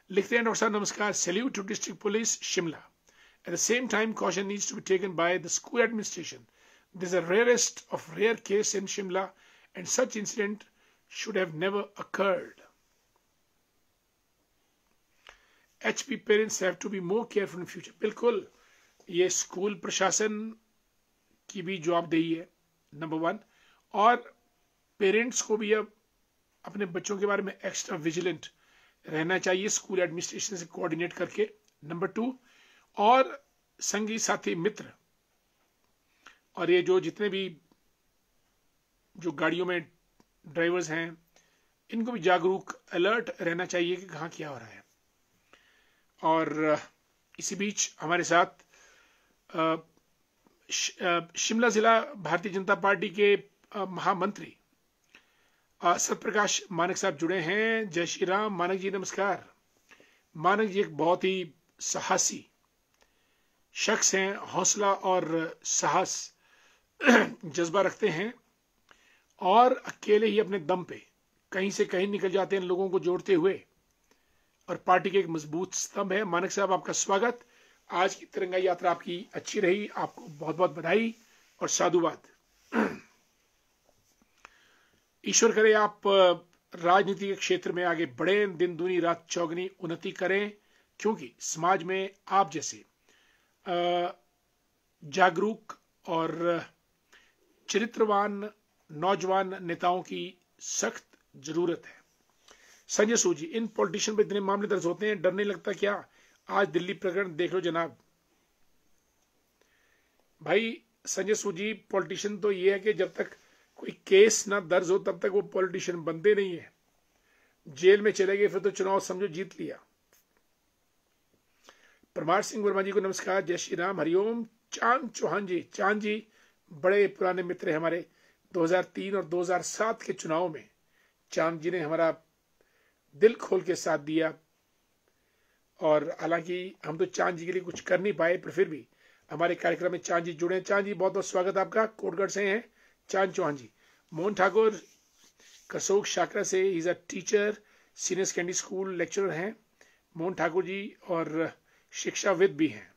लिखते हैं, डॉक्टर साहब नमस्कार, salute to district police Shimla. At the same time, caution needs to be taken by the school administration. This is the rarest of rare case in Shimla, and such incident should have never occurred. HP parents have to be more careful in future. बिल्कुल, ये स्कूल प्रशासन की भी जवाबदेही है नंबर 1, और पेरेंट्स को भी अब अपने बच्चों के बारे में एक्स्ट्रा विजिलेंट रहना चाहिए, स्कूल एडमिनिस्ट्रेशन से कोऑर्डिनेट करके। नंबर 2, और संगी साथी मित्र और ये जो जितने भी जो गाड़ियों में ड्राइवर्स हैं, इनको भी जागरूक, अलर्ट रहना चाहिए कि कहाँ क्या हो रहा है। और इसी बीच हमारे साथ शिमला जिला भारतीय जनता पार्टी के महामंत्री सतप्रकाश मानक साहब जुड़े हैं। जय श्री राम मानक जी, नमस्कार। मानक जी एक बहुत ही साहसी शख्स हैं, हौसला और साहस जज्बा रखते हैं और अकेले ही अपने दम पे कहीं से कहीं निकल जाते हैं लोगों को जोड़ते हुए, और पार्टी के एक मजबूत स्तंभ है। मानक साहब आपका स्वागत। आज की तिरंगा यात्रा आपकी अच्छी रही, आपको बहुत बहुत बधाई और साधुवाद। ईश्वर करे आप राजनीति के क्षेत्र में आगे बढ़े, दिन दूनी रात चौगनी उन्नति करें, क्योंकि समाज में आप जैसे जागरूक और चरित्रवान नौजवान नेताओं की सख्त जरूरत है। संजय सूजी, इन पॉलिटिशियन पर इतने मामले दर्ज होते हैं, डर नहीं लगता क्या? आज दिल्ली प्रकरण देख लो जनाब। भाई संजय सूजी, पॉलिटिशियन तो ये है कि जब तक कोई केस ना दर्ज हो तब तक वो पॉलिटिशियन बनते नहीं है। जेल में चले गए फिर तो चुनाव समझो जीत लिया। परमार सिंह वर्मा जी को नमस्कार, जय श्री राम, हरिओम। चांद चौहान जी, चांद जी बड़े पुराने मित्र हैं हमारे। 2003 और 2007 के चुनाव में चांद जी ने हमारा दिल खोल के साथ दिया, और हालांकि हम तो चांद जी के लिए कुछ कर नहीं पाए, पर फिर भी हमारे कार्यक्रम में चांद जी जुड़े। चांद जी बहुत बहुत स्वागत आपका, कोटगढ़ से हैं चांद चौहान जी। मोहन ठाकुर करसोग शाकरा से, is a teacher, senior secondary school lecturer हैं मोहन ठाकुर जी, और शिक्षाविद भी हैं।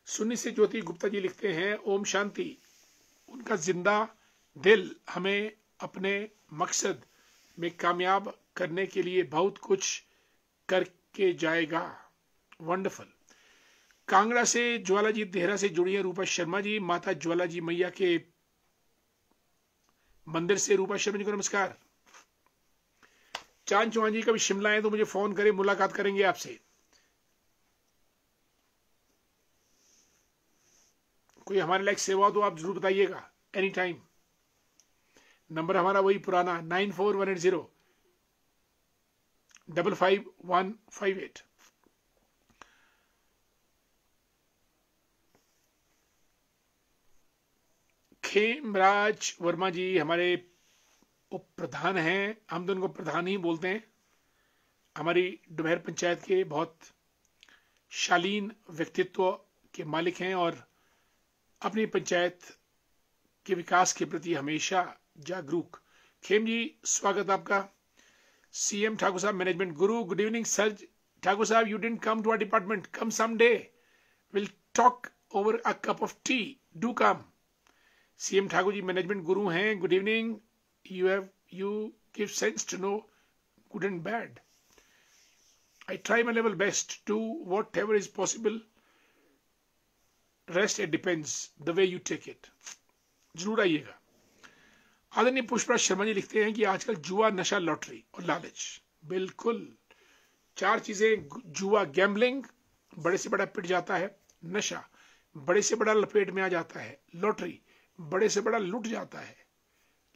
सुन्नी से ज्योति गुप्ता जी लिखते हैं, ओम शांति। उनका जिंदा दिल हमें अपने मकसद में कामयाब करने के लिए बहुत कुछ करके जाएगा। वंडरफुल। कांगड़ा से ज्वाला जी देहरा से जुड़ी है रूपा शर्मा जी, माता ज्वाला जी मैया के मंदिर से रूपा शर्मा जी को नमस्कार। चांद चौहान जी कभी शिमला आए तो मुझे फोन करें, मुलाकात करेंगे आपसे। कोई हमारे लायक सेवा हो तो आप जरूर बताइएगा, एनी टाइम। नंबर हमारा वही पुराना 9418055158। खेमराज वर्मा जी हमारे उप प्रधान हैं, हम तो उनको प्रधान ही बोलते हैं, हमारी डुबैर पंचायत के बहुत शालीन व्यक्तित्व के मालिक हैं और अपनी पंचायत के विकास के प्रति हमेशा जागरूक। खेम जी स्वागत आपका। सीएम ठाकुर साहब मैनेजमेंट गुरु, गुड इवनिंग सर ठाकुर साहब, you didn't come to our department, come someday, will talk over a cup of tea, do come. CM Thakur ji management guru हैं, good evening, you give sense to know good and bad. I try my level best to whatever is possible. Rest it depends the way you take it. जरूर आइएगा। आदरणीय पुष्पराज शर्मा जी लिखते हैं कि आजकल जुआ, नशा, लॉटरी और लालच, बिल्कुल चार चीजें, जुआ गैम्बलिंग बड़े से बड़ा पिट जाता है, नशा बड़े से बड़ा लपेट में आ जाता है, लॉटरी बड़े से बड़ा लुट जाता है,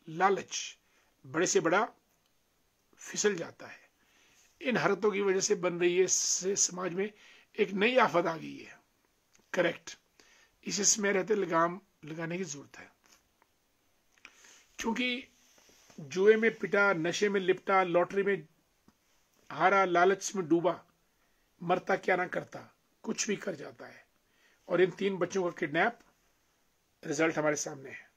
लालच बड़े से बड़ा फिसल जाता है। इन हरकतों की वजह से बन रही है समाज में एक नई आफत आ गई है। करेक्ट, इसे समय रहते लगाम लगाने की जरूरत है, क्योंकि जुए में पिटा, नशे में लिपटा, लॉटरी में हारा, लालच में डूबा, मरता क्या ना करता, कुछ भी कर जाता है। और इन 3 बच्चों का किडनैप, रिजल्ट हमारे सामने है।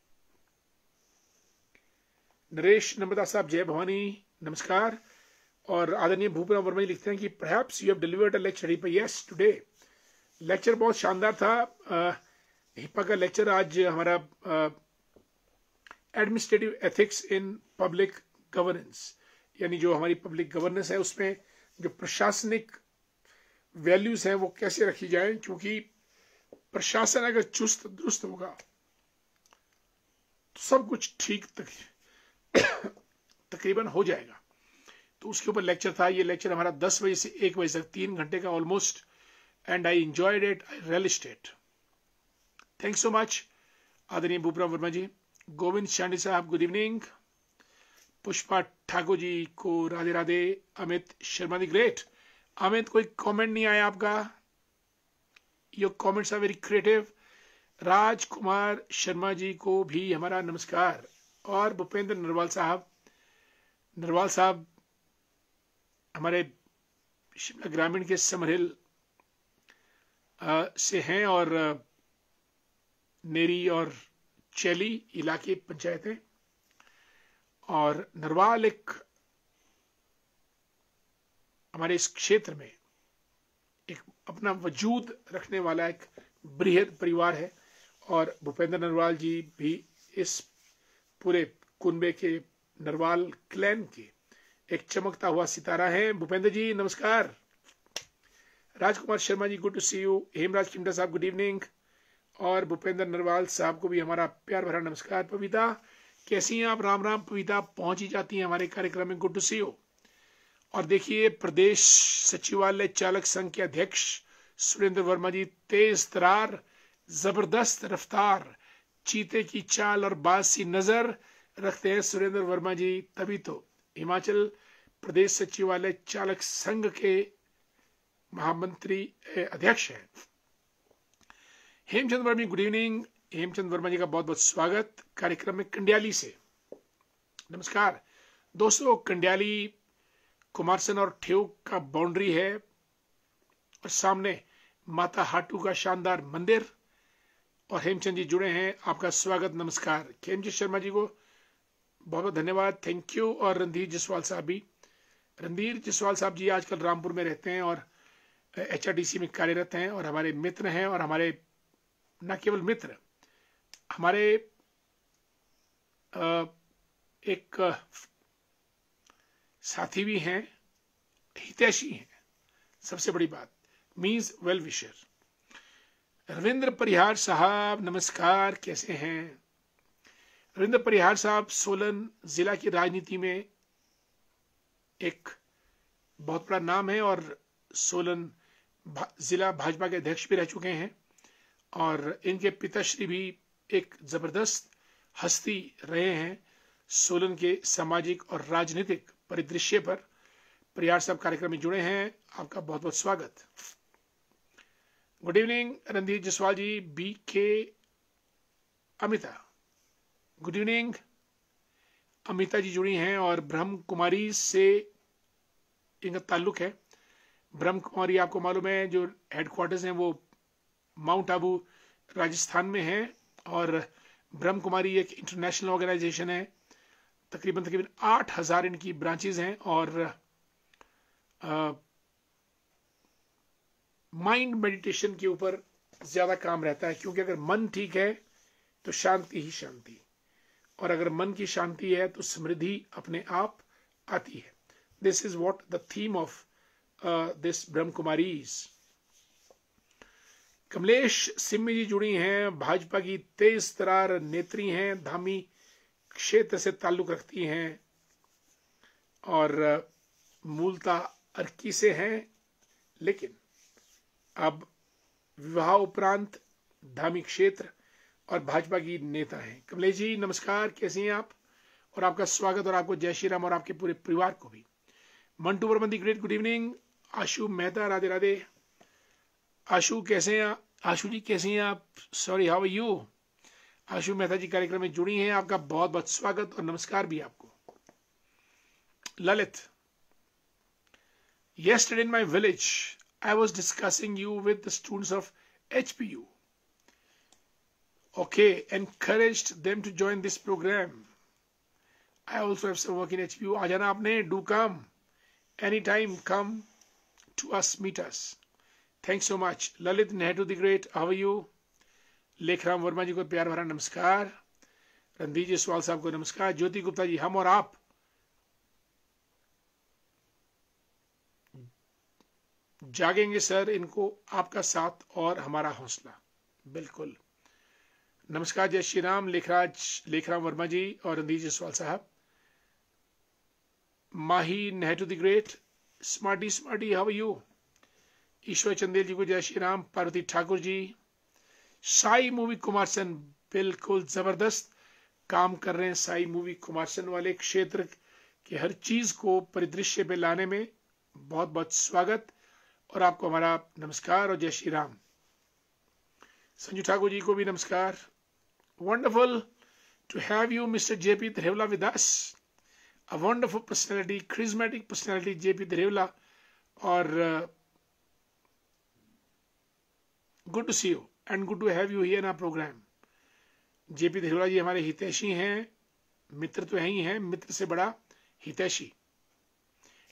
नरेश नर्मदा साहब जय भवानी, नमस्कार। और आदरणीय भूपेन्द्र वर्मा जी लिखते हैं कि perhaps you have delivered a lecture HIPA. Yes, today lecture बहुत शानदार था। हिपा का लेक्चर आज हमारा administrative ethics in public governance, यानी जो हमारी पब्लिक गवर्नेंस है उसमें जो प्रशासनिक वैल्यूज हैं वो कैसे रखी जाए, क्योंकि प्रशासन अगर चुस्त दुरुस्त होगा तो सब कुछ ठीक तकरीबन हो जाएगा। तो उसके ऊपर लेक्चर था। ये लेक्चर हमारा 10 बजे से 1 बजे तक, 3 घंटे का almost, and I enjoyed it, I realised it. Thanks so much आदरणीय भूपेन्द्र वर्मा जी। गोविंद शांडी साहब गुड इवनिंग। पुष्पा ठाकुर जी को राधे राधे। अमित शर्मा जी ग्रेट। अमित कोई कमेंट नहीं आया आपका, your comments are very creative. Rajkumar Sharma ji को भी हमारा नमस्कार। और भूपेंद्र नरवाल साहब हमारे शिमला ग्रामीण के समरहिल से हैं और नेरी और चैली इलाके पंचायतें, और नरवाल एक हमारे इस क्षेत्र में एक अपना वजूद रखने वाला एक बृहद परिवार है। और भूपेंद्र नरवाल जी भी इस पूरे कुनबे के नरवाल क्लैन के एक चमकता हुआ सितारा है। भूपेंद्र जी नमस्कार। Rajkumar Sharma ji good to see you. Hemraj Khimta साहब गुड इवनिंग। और भूपेंद्र नरवाल साहब को भी हमारा प्यार भरा नमस्कार। पविता कैसी हैं आप? राम राम पविता, पहुंच ही जाती हैं हमारे कार्यक्रम में, गुड टू सी यू। और देखिए प्रदेश सचिवालय चालक संघ के अध्यक्ष सुरेंद्र वर्मा जी, तेज तरार, जबरदस्त रफ्तार, चीते की चाल और बाज सी नजर रखते हैं सुरेंद्र वर्मा जी, तभी तो हिमाचल प्रदेश सचिवालय चालक संघ के महामंत्री अध्यक्ष हैं। Hemchand Verma good evening. हेमचंद वर्मा जी का बहुत बहुत स्वागत कार्यक्रम में। कंडियाली से नमस्कार दोस्तों। कंडियाली कुमारसन और ठेउक का बाउंड्री है और सामने माता हाटू का शानदार मंदिर, और हेमचंद जी जुड़े हैं, आपका स्वागत नमस्कार। खेमजी शर्मा जी को बहुत बहुत धन्यवाद, थैंक यू। और रणधीर जसवाल साहब भी, रणधीर जसवाल साहब जी आजकल रामपुर में रहते हैं और HRDC में कार्यरत हैं और हमारे मित्र हैं, और हमारे न केवल मित्र, हमारे एक साथी भी हैं, हितैषी हैं, सबसे बड़ी बात, मीन्स वेल विशर। रविंद्र परिहार साहब नमस्कार, कैसे हैं? रविंद्र परिहार साहब सोलन जिला की राजनीति में एक बहुत बड़ा नाम है और सोलन जिला भाजपा के अध्यक्ष भी रह चुके हैं, और इनके पिताश्री भी एक जबरदस्त हस्ती रहे हैं सोलन के सामाजिक और राजनीतिक परिदृश्य पर। परिहार साहब कार्यक्रम में जुड़े हैं, आपका बहुत बहुत स्वागत। Good evening Randhir Jaswal ji. BK Amita good evening. Amita ji जुड़ी हैं और ब्रह्म कुमारी से इनका ताल्लुक है। ब्रह्म कुमारी आपको मालूम है जो हेडक्वार्टर्स हैं वो माउंट आबू राजस्थान में है, और ब्रह्म कुमारी एक इंटरनेशनल ऑर्गेनाइजेशन है। तकरीबन 8,000 इनकी ब्रांचेज हैं और माइंड मेडिटेशन के ऊपर ज्यादा काम रहता है, क्योंकि अगर मन ठीक है तो शांति ही शांति, और अगर मन की शांति है तो समृद्धि अपने आप आती है। This is what the theme of this ब्रह्म कुमारीज। कमलेश सिम्मी जी जुड़ी हैं, भाजपा की तेज तरार नेत्री हैं, धामी क्षेत्र से ताल्लुक रखती हैं और मूलतः अर्की से हैं, लेकिन अब विवाह उपरांत धामी क्षेत्र और भाजपा की नेता हैं। कमलेश जी नमस्कार, कैसी हैं आप? और आपका स्वागत, और आपको जय श्री राम और आपके पूरे परिवार को भी। Mantu Barman the great good evening. Ashu Mehta Radhe Radhe. Ashu कैसे हैं? आशु जी कैसी हैं आप? Sorry, how are you? Ashu Mehta ji कार्यक्रम में जुड़ी हैं, आपका बहुत बहुत स्वागत और नमस्कार भी आपको। Lalit, yesterday in my village I was discussing you with the students of HPU. Okay, encouraged them to join this program. I also have some work in HPU. आ जाना आपने, do come anytime, come to us, meet us. Thanks so much. Lalit Nehru the Great, how are you? Lekhram Verma ji को प्यार भरा नमस्कार। रणधीर जी सवाल साहब को नमस्कार। ज्योति गुप्ता जी, हम और आप जागेंगे सर, इनको आपका साथ और हमारा हौसला। बिल्कुल, नमस्कार, जय श्री राम। लेखराम वर्मा जी और रणधीर जी सवाल साहब। Mahi Nehru the great, smarty how are you? Ishwar Chandel ji को जय श्री राम। पार्वती ठाकुर जी, साई मूवी कुमारसन, बिल्कुल जबरदस्त काम कर रहे हैं साई मूवी कुमारसन वाले। क्षेत्र के हर चीज को परिदृश्य पे लाने में बहुत बहुत स्वागत, और आपको हमारा नमस्कार और जय श्री राम। संजू ठाकुर जी को भी नमस्कार। Wonderful to have you mister JP Dharewala with us, a wonderful personality, charismatic personality JP Dharewala, और good to see you and good to have you here in our programme. JP Dharewala ji हमारे हितैषी हैं, मित्र तो है ही हैं, मित्र से बड़ा हितैषी।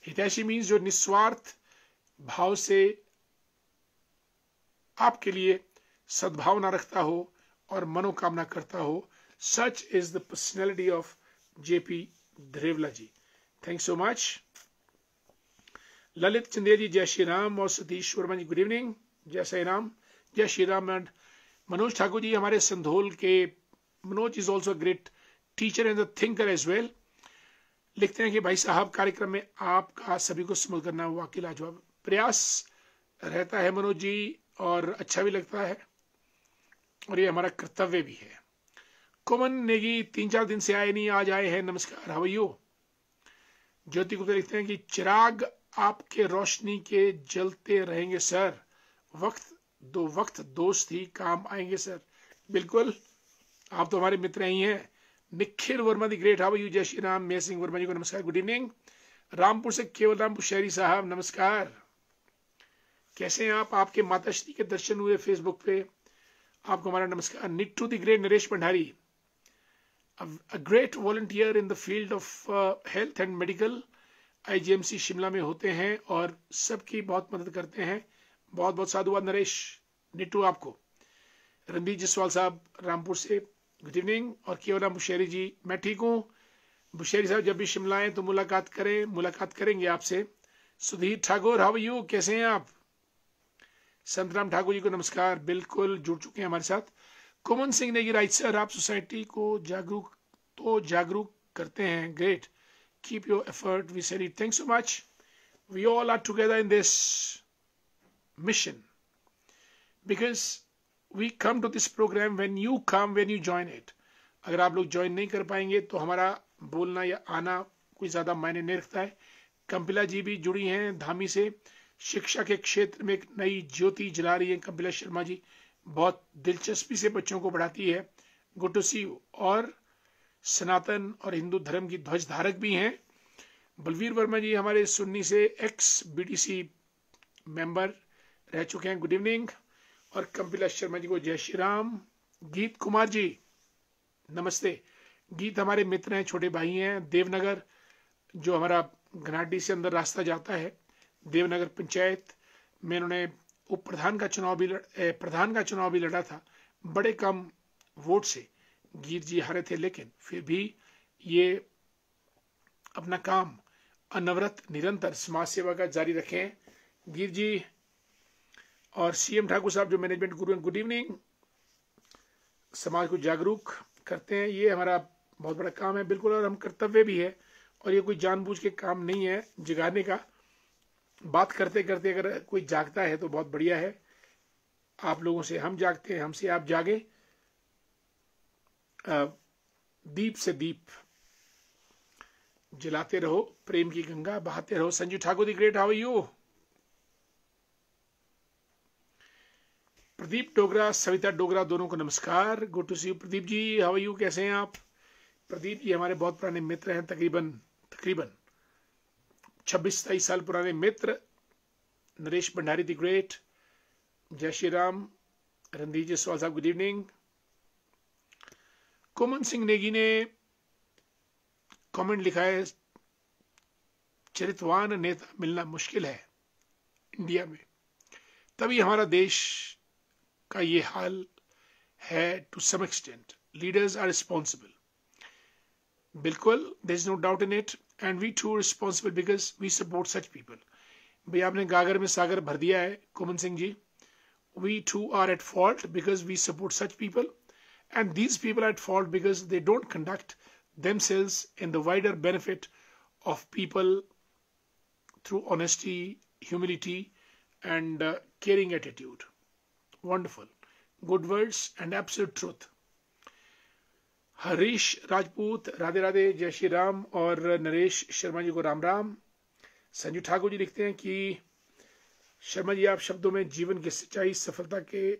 हितैषी मीन्स जो निस्वार्थ भाव से आपके लिए सद्भावना रखता हो और मनोकामना करता हो। Such is the personality of JP Dharewala ji. Thanks so much. Lalit Chandel ji जय श्री राम, और सतीश वर्मा जी गुड इवनिंग, जय श्री राम, जय श्री राम। एंड मनोज ठाकुर जी हमारे संधोल के, Manoj is also great teacher and the thinker as well. लिखते हैं कि भाई साहब कार्यक्रम में आपका सभी को सम्मिलित करना वाकई लाजवाब प्रयास रहता है मनोज जी, और अच्छा भी लगता है, और ये हमारा कर्तव्य भी है। कोमन नेगी 3-4 दिन से आए नहीं, आज आए हैं, नमस्कार, हाउ आर यू? ज्योति गुप्ता लिखते हैं कि चिराग आपके रोशनी के जलते रहेंगे सर, वक्त दोस्त ही काम आएंगे सर। बिल्कुल, आप तो हमारे मित्र ही हैं। Nikhil Verma the great, how are you? जय श्री राम। मेयर सिंह वर्मा जी को नमस्कार, गुड इवनिंग। रामपुर से केवल राम पुशेरी साहब नमस्कार, कैसे हैं आप? आपके माताश्री के दर्शन हुए फेसबुक पे, आपको हमारा नमस्कार। Nittu the great Naresh Bhandari, a great volunteer in the field of health and medical, IGMC Shimla में होते हैं और सबकी बहुत मदद करते हैं। बहुत बहुत साधुवाद नरेश, निट्टू आपको। रणदीप जसवाल साहब रामपुर से गुड इवनिंग, और केवल बुशेरी जी, मैं ठीक हूँ बुशेरी साहब, जब भी शिमला आए तो मुलाकात करेंगे आपसे। Sudhir Thakur how are you, कैसे हैं आप? संतराम ठाकुर जी को नमस्कार, बिल्कुल जुड़ चुके हैं हमारे साथ। कोमन सिंह नेगी राइट सर, आप सोसाइटी को जागरूक करते हैं, great, keep your effort, we said it, thanks so much. We all are together in this mission because we come to this program when you join it. अगर आप लोग ज्वाइन नहीं कर पाएंगे तो हमारा बोलना या आना कोई ज्यादा मायने नहीं रखता है। कंपिला जी भी जुड़ी हैं धामी से, शिक्षा के क्षेत्र में एक नई ज्योति जला रही है कंपिला शर्मा जी, बहुत दिलचस्पी से बच्चों को पढ़ाती है, गुड टू सी यू। और सनातन और हिंदू धर्म की ध्वज धारक भी हैं। बलवीर वर्मा जी हमारे सुन्नी से एक्स बीडीसी मेंबर रह चुके हैं, गुड इवनिंग। और कंपिला शर्मा जी को जय श्री राम। गीत कुमार जी नमस्ते। गीत हमारे मित्र हैं, छोटे भाई हैं। देवनगर जो हमारा घनाडी से अंदर रास्ता जाता है, देवनगर पंचायत में उन्होंने उप प्रधान का चुनाव भी लड़ा था, बड़े कम वोट से गीत जी हारे थे, लेकिन फिर भी ये अपना काम अनवरत निरंतर समाज सेवा का जारी रखें गीत जी। और सीएम ठाकुर साहब जो मैनेजमेंट गुरु हैं, गुड इवनिंग। समाज को जागरूक करते हैं, ये हमारा बहुत बड़ा काम है, बिल्कुल, और हम कर्तव्य भी है। और ये कोई जानबूझ के काम नहीं है जगाने का। बात करते करते अगर कोई जागता है तो बहुत बढ़िया है। आप लोगों से हम जागते हैं, हमसे आप जागे। दीप से दीप जलाते रहो, प्रेम की गंगा बहाते रहो। Sanju Thakur the great, how are you? Pradeep Dogra, Savita Dogra, दोनों को नमस्कार, good to see you. Pradeep ji how are you, कैसे हैं आप? प्रदीप जी हमारे बहुत पुराने मित्र हैं, तकरीबन 26-27 साल पुराने मित्र। नरेश भंडारी दी ग्रेट, जय श्री राम। रणधीर जसवाल साहब गुड इवनिंग। कोमन सिंह नेगी ने कमेंट लिखा है, चरित्रवान नेता मिलना मुश्किल है इंडिया में, तभी हमारा देश का ये हाल है। To some extent leaders are responsible, बिल्कुल, there is no doubt in it, and we too responsible because we support such people. भाई आपने गागर में सागर भर दिया है Koman Singh ji. We too are at fault because we support such people, and these people are at fault because they don't conduct themselves in the wider benefit of people through honesty, humility and caring attitude. Wonderful, good words and absolute truth. Harish Rajput Radhe Radhe, जय श्री राम। और नरेश शर्मा जी को राम राम। संजू ठाकुर जी लिखते हैं कि शर्मा जी आप शब्दों में जीवन की सच्चाई सफलता के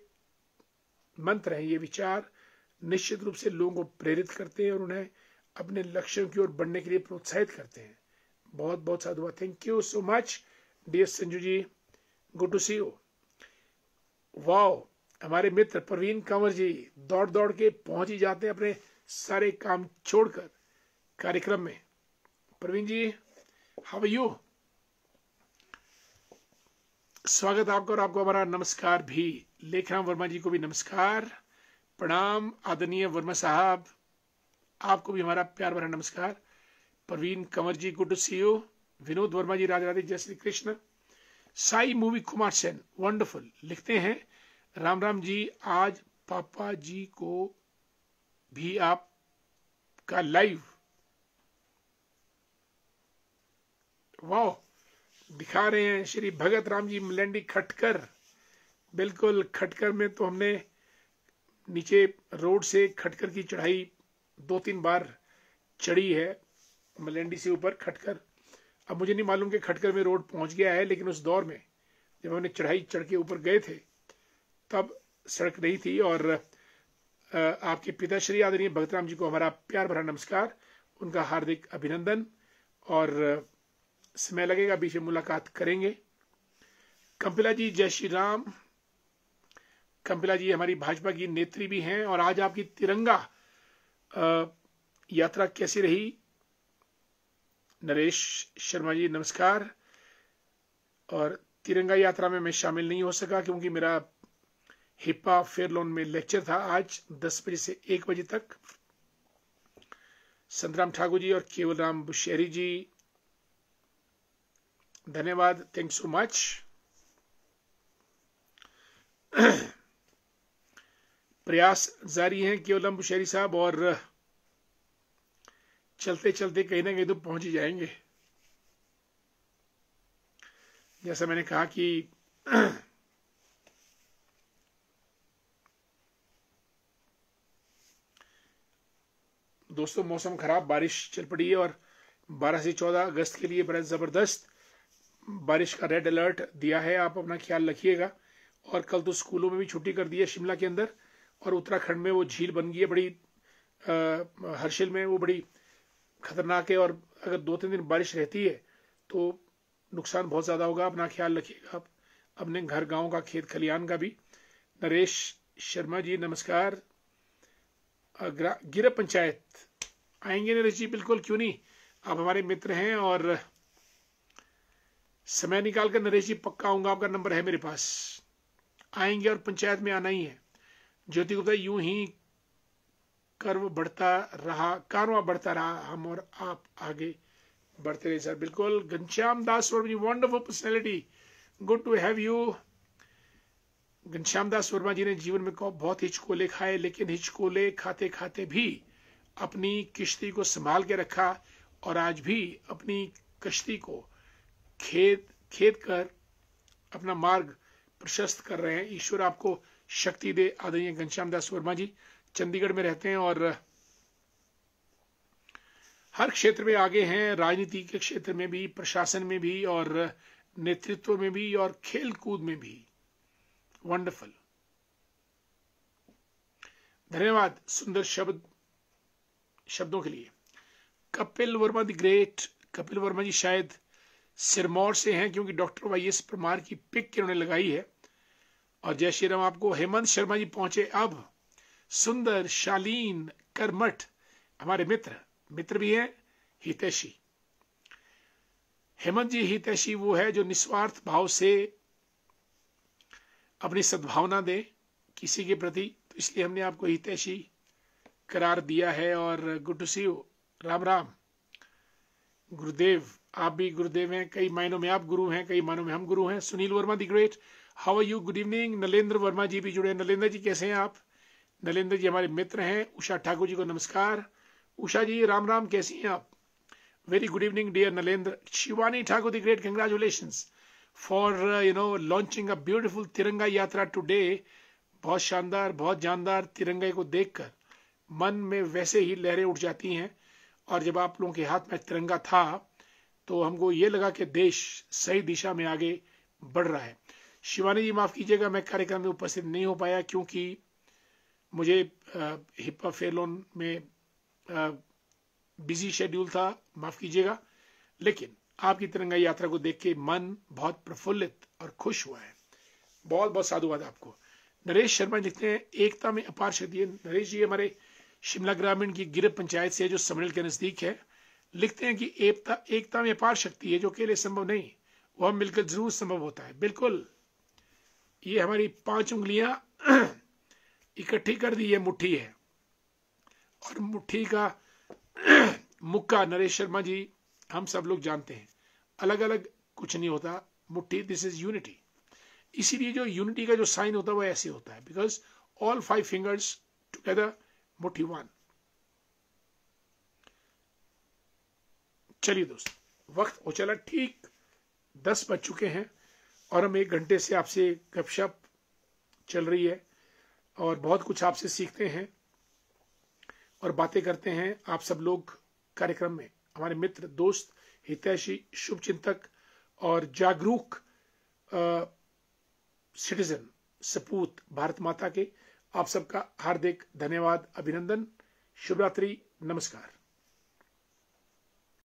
मंत्र हैं, ये विचार निश्चित रूप से लोगों को प्रेरित करते हैं और उन्हें अपने लक्ष्यों की ओर बढ़ने के लिए प्रोत्साहित करते हैं। बहुत बहुत साधुवाद, thank you so much dear Sanju ji, good to see you. Wow, हमारे मित्र प्रवीण कंवर जी दौड़ दौड़ के पहुंच ही जाते हैं अपने सारे काम छोड़कर कार्यक्रम में। प्रवीण जी हाउ आर यू, स्वागत आपका, और आपको हमारा नमस्कार भी। लेखराम वर्मा जी को भी नमस्कार, प्रणाम। आदरणीय वर्मा साहब आपको भी हमारा प्यार भरा नमस्कार। Praveen Kanwar ji good to see you. Vinod Verma ji Radhe Radhe, जय श्री कृष्ण। साई मूवी कुमार सेन वंडरफुल लिखते हैं, राम राम जी, आज पापा जी को भी आप का लाइव वाह दिखा रहे हैं। श्री भगत राम जी मलंडी खटकर, बिल्कुल, खटकर में तो हमने नीचे रोड से खटकर की चढ़ाई 2-3 बार चढ़ी है, मलंडी से ऊपर खटकर। अब मुझे नहीं मालूम कि खटकर में रोड पहुंच गया है, लेकिन उस दौर में जब हमने चढ़ाई चढ़ के ऊपर गए थे तब सड़क नहीं थी। और आपके पिताश्री आदरणीय भगतराम जी को हमारा प्यार भरा नमस्कार, उनका हार्दिक अभिनंदन। और समय लगेगा, बीच में मुलाकात करेंगे। कंपिला जी जय श्री राम। कंपिला जी हमारी भाजपा की नेत्री भी हैं, और आज आपकी तिरंगा यात्रा कैसी रही? नरेश शर्मा जी नमस्कार। और तिरंगा यात्रा में मैं शामिल नहीं हो सका क्योंकि मेरा हिप्पा फेयरलोन में लेक्चर था आज 10 बजे से 1 बजे तक। संतराम ठाकुर जी और केवल राम बुशेरी जी धन्यवाद, थैंक सो मच। प्रयास जारी हैं केवलम बुशेरी साहब, और चलते चलते कहीं ना कहीं तो पहुंच ही जाएंगे। जैसा मैंने कहा कि दोस्तों मौसम खराब, बारिश चल पड़ी है, और 12 से 14 अगस्त के लिए बड़ा जबरदस्त बारिश का रेड अलर्ट दिया है। आप अपना ख्याल रखिएगा। और कल तो स्कूलों में भी छुट्टी कर दी है शिमला के अंदर, और उत्तराखंड में वो झील बन गई है, बड़ी हर्षिल में वो बड़ी खतरनाक है, और अगर 2-3 दिन बारिश रहती है तो नुकसान बहुत ज्यादा होगा। अपना ख्याल रखिएगा आप, अपने घर गांव का, खेत खलियान का भी। नरेश शर्मा जी नमस्कार। गिर पंचायत आएंगे नरेश जी? बिल्कुल, क्यों नहीं, आप हमारे मित्र हैं और समय निकाल कर नरेश जी पक्का आऊंगा, आपका नंबर है मेरे पास। आएंगे और पंचायत में आना ही है। ज्योति गुप्ता यूं ही कारवां बढ़ता रहा, हम और आप आगे बढ़ते रहे सर। बिल्कुल। Ghanshyam Das Verma ji, wonderful personality, good to have you. Ghanshyam Das Verma ji ने जीवन में बहुत हिचकोले खाए, लेकिन हिचकोले खाते खाते भी अपनी किश्ती को संभाल के रखा, और आज भी अपनी कश्ती को खेद कर अपना मार्ग प्रशस्त कर रहे हैं। ईश्वर आपको शक्ति दे। आदरणीय घनश्याम दास वर्मा जी चंडीगढ़ में रहते हैं और हर क्षेत्र में आगे हैं, राजनीति के क्षेत्र में भी, प्रशासन में भी, और नेतृत्व में भी, और खेल कूद में भी। वंडरफुल, धन्यवाद सुंदर शब्दों के लिए। कपिल वर्मा द ग्रेट, कपिल वर्मा जी शायद सिरमौर से हैं, क्योंकि डॉक्टर वाईएस परमार की पिक इन्होंने लगाई है। और जय श्री राम आपको। हेमंत शर्मा जी पहुंचे अब। सुंदर, शालीन, कर्मठ, हमारे मित्र भी हैं, हितैषी। हेमंत जी हितैषी वो है जो निस्वार्थ भाव से अपनी सद्भावना दे किसी के प्रति, तो इसलिए हमने आपको हितैषी करार दिया है। और good to see you. Ram Ram. गुरुदेव, आप भी गुरुदेव हैं, कई मायनों में आप गुरु हैं, कई मायनों में हम गुरु हैं। Sunil Verma the great, how are you, good evening. Nalendra Verma ji भी जुड़े। नलेंद्र जी कैसे हैं आप? नलेंद्र जी हमारे मित्र हैं। उषा ठाकुर जी को नमस्कार। उषा जी राम राम, कैसी हैं आप? Very good evening dear Nalendra. Shivani Thakur the great, congratulations for launching a beautiful Tiranga Yatra today. बहुत शानदार, बहुत जानदार। तिरंगे को देखकर मन में वैसे ही लहरें उठ जाती हैं, और जब आप लोगों के हाथ में तिरंगा था तो हमको ये लगा कि देश सही दिशा में आगे बढ़ रहा है। शिवानी जी माफ कीजिएगा, मैं कार्यक्रम में उपस्थित नहीं हो पाया क्योंकि मुझे हिप्पा फेलोन में बिजी शेड्यूल था, माफ कीजिएगा। लेकिन आपकी तिरंगा यात्रा को देख के मन बहुत प्रफुल्लित और खुश हुआ है। बहुत बहुत साधुवाद आपको। नरेश शर्मा लिखते हैं एकता में अपार शक्ति है। नरेश जी हमारे शिमला ग्रामीण की गिर पंचायत से, जो समरेल के नजदीक है। लिखते हैं कि एकता में अपार शक्ति है, जो अकेले संभव नहीं, वो हम मिलकर जरूर संभव होता है। बिल्कुल, ये हमारी 5 उंगलियां इकट्ठी कर दी ये मुट्ठी है, और मुट्ठी का मुक्का नरेश शर्मा जी हम सब लोग जानते हैं, अलग अलग कुछ नहीं होता। मुट्ठी, दिस इज यूनिटी। इसीलिए जो यूनिटी का जो साइन होता है वो ऐसे होता है, बिकॉज ऑल 5 फिंगर्स टुगेदर, मुट्ठी 1। चलिए दोस्त, वक्त हो चला, ठीक 10 बज चुके हैं, और हम 1 घंटे से आपसे गपशप चल रही है, और बहुत कुछ आपसे सीखते हैं और बातें करते हैं। आप सब लोग कार्यक्रम में हमारे मित्र, दोस्त, हितैषी, शुभचिंतक और जागरूक सिटीजन, सपूत भारत माता के, आप सबका हार्दिक धन्यवाद, अभिनंदन। शुभ रात्रि, नमस्कार।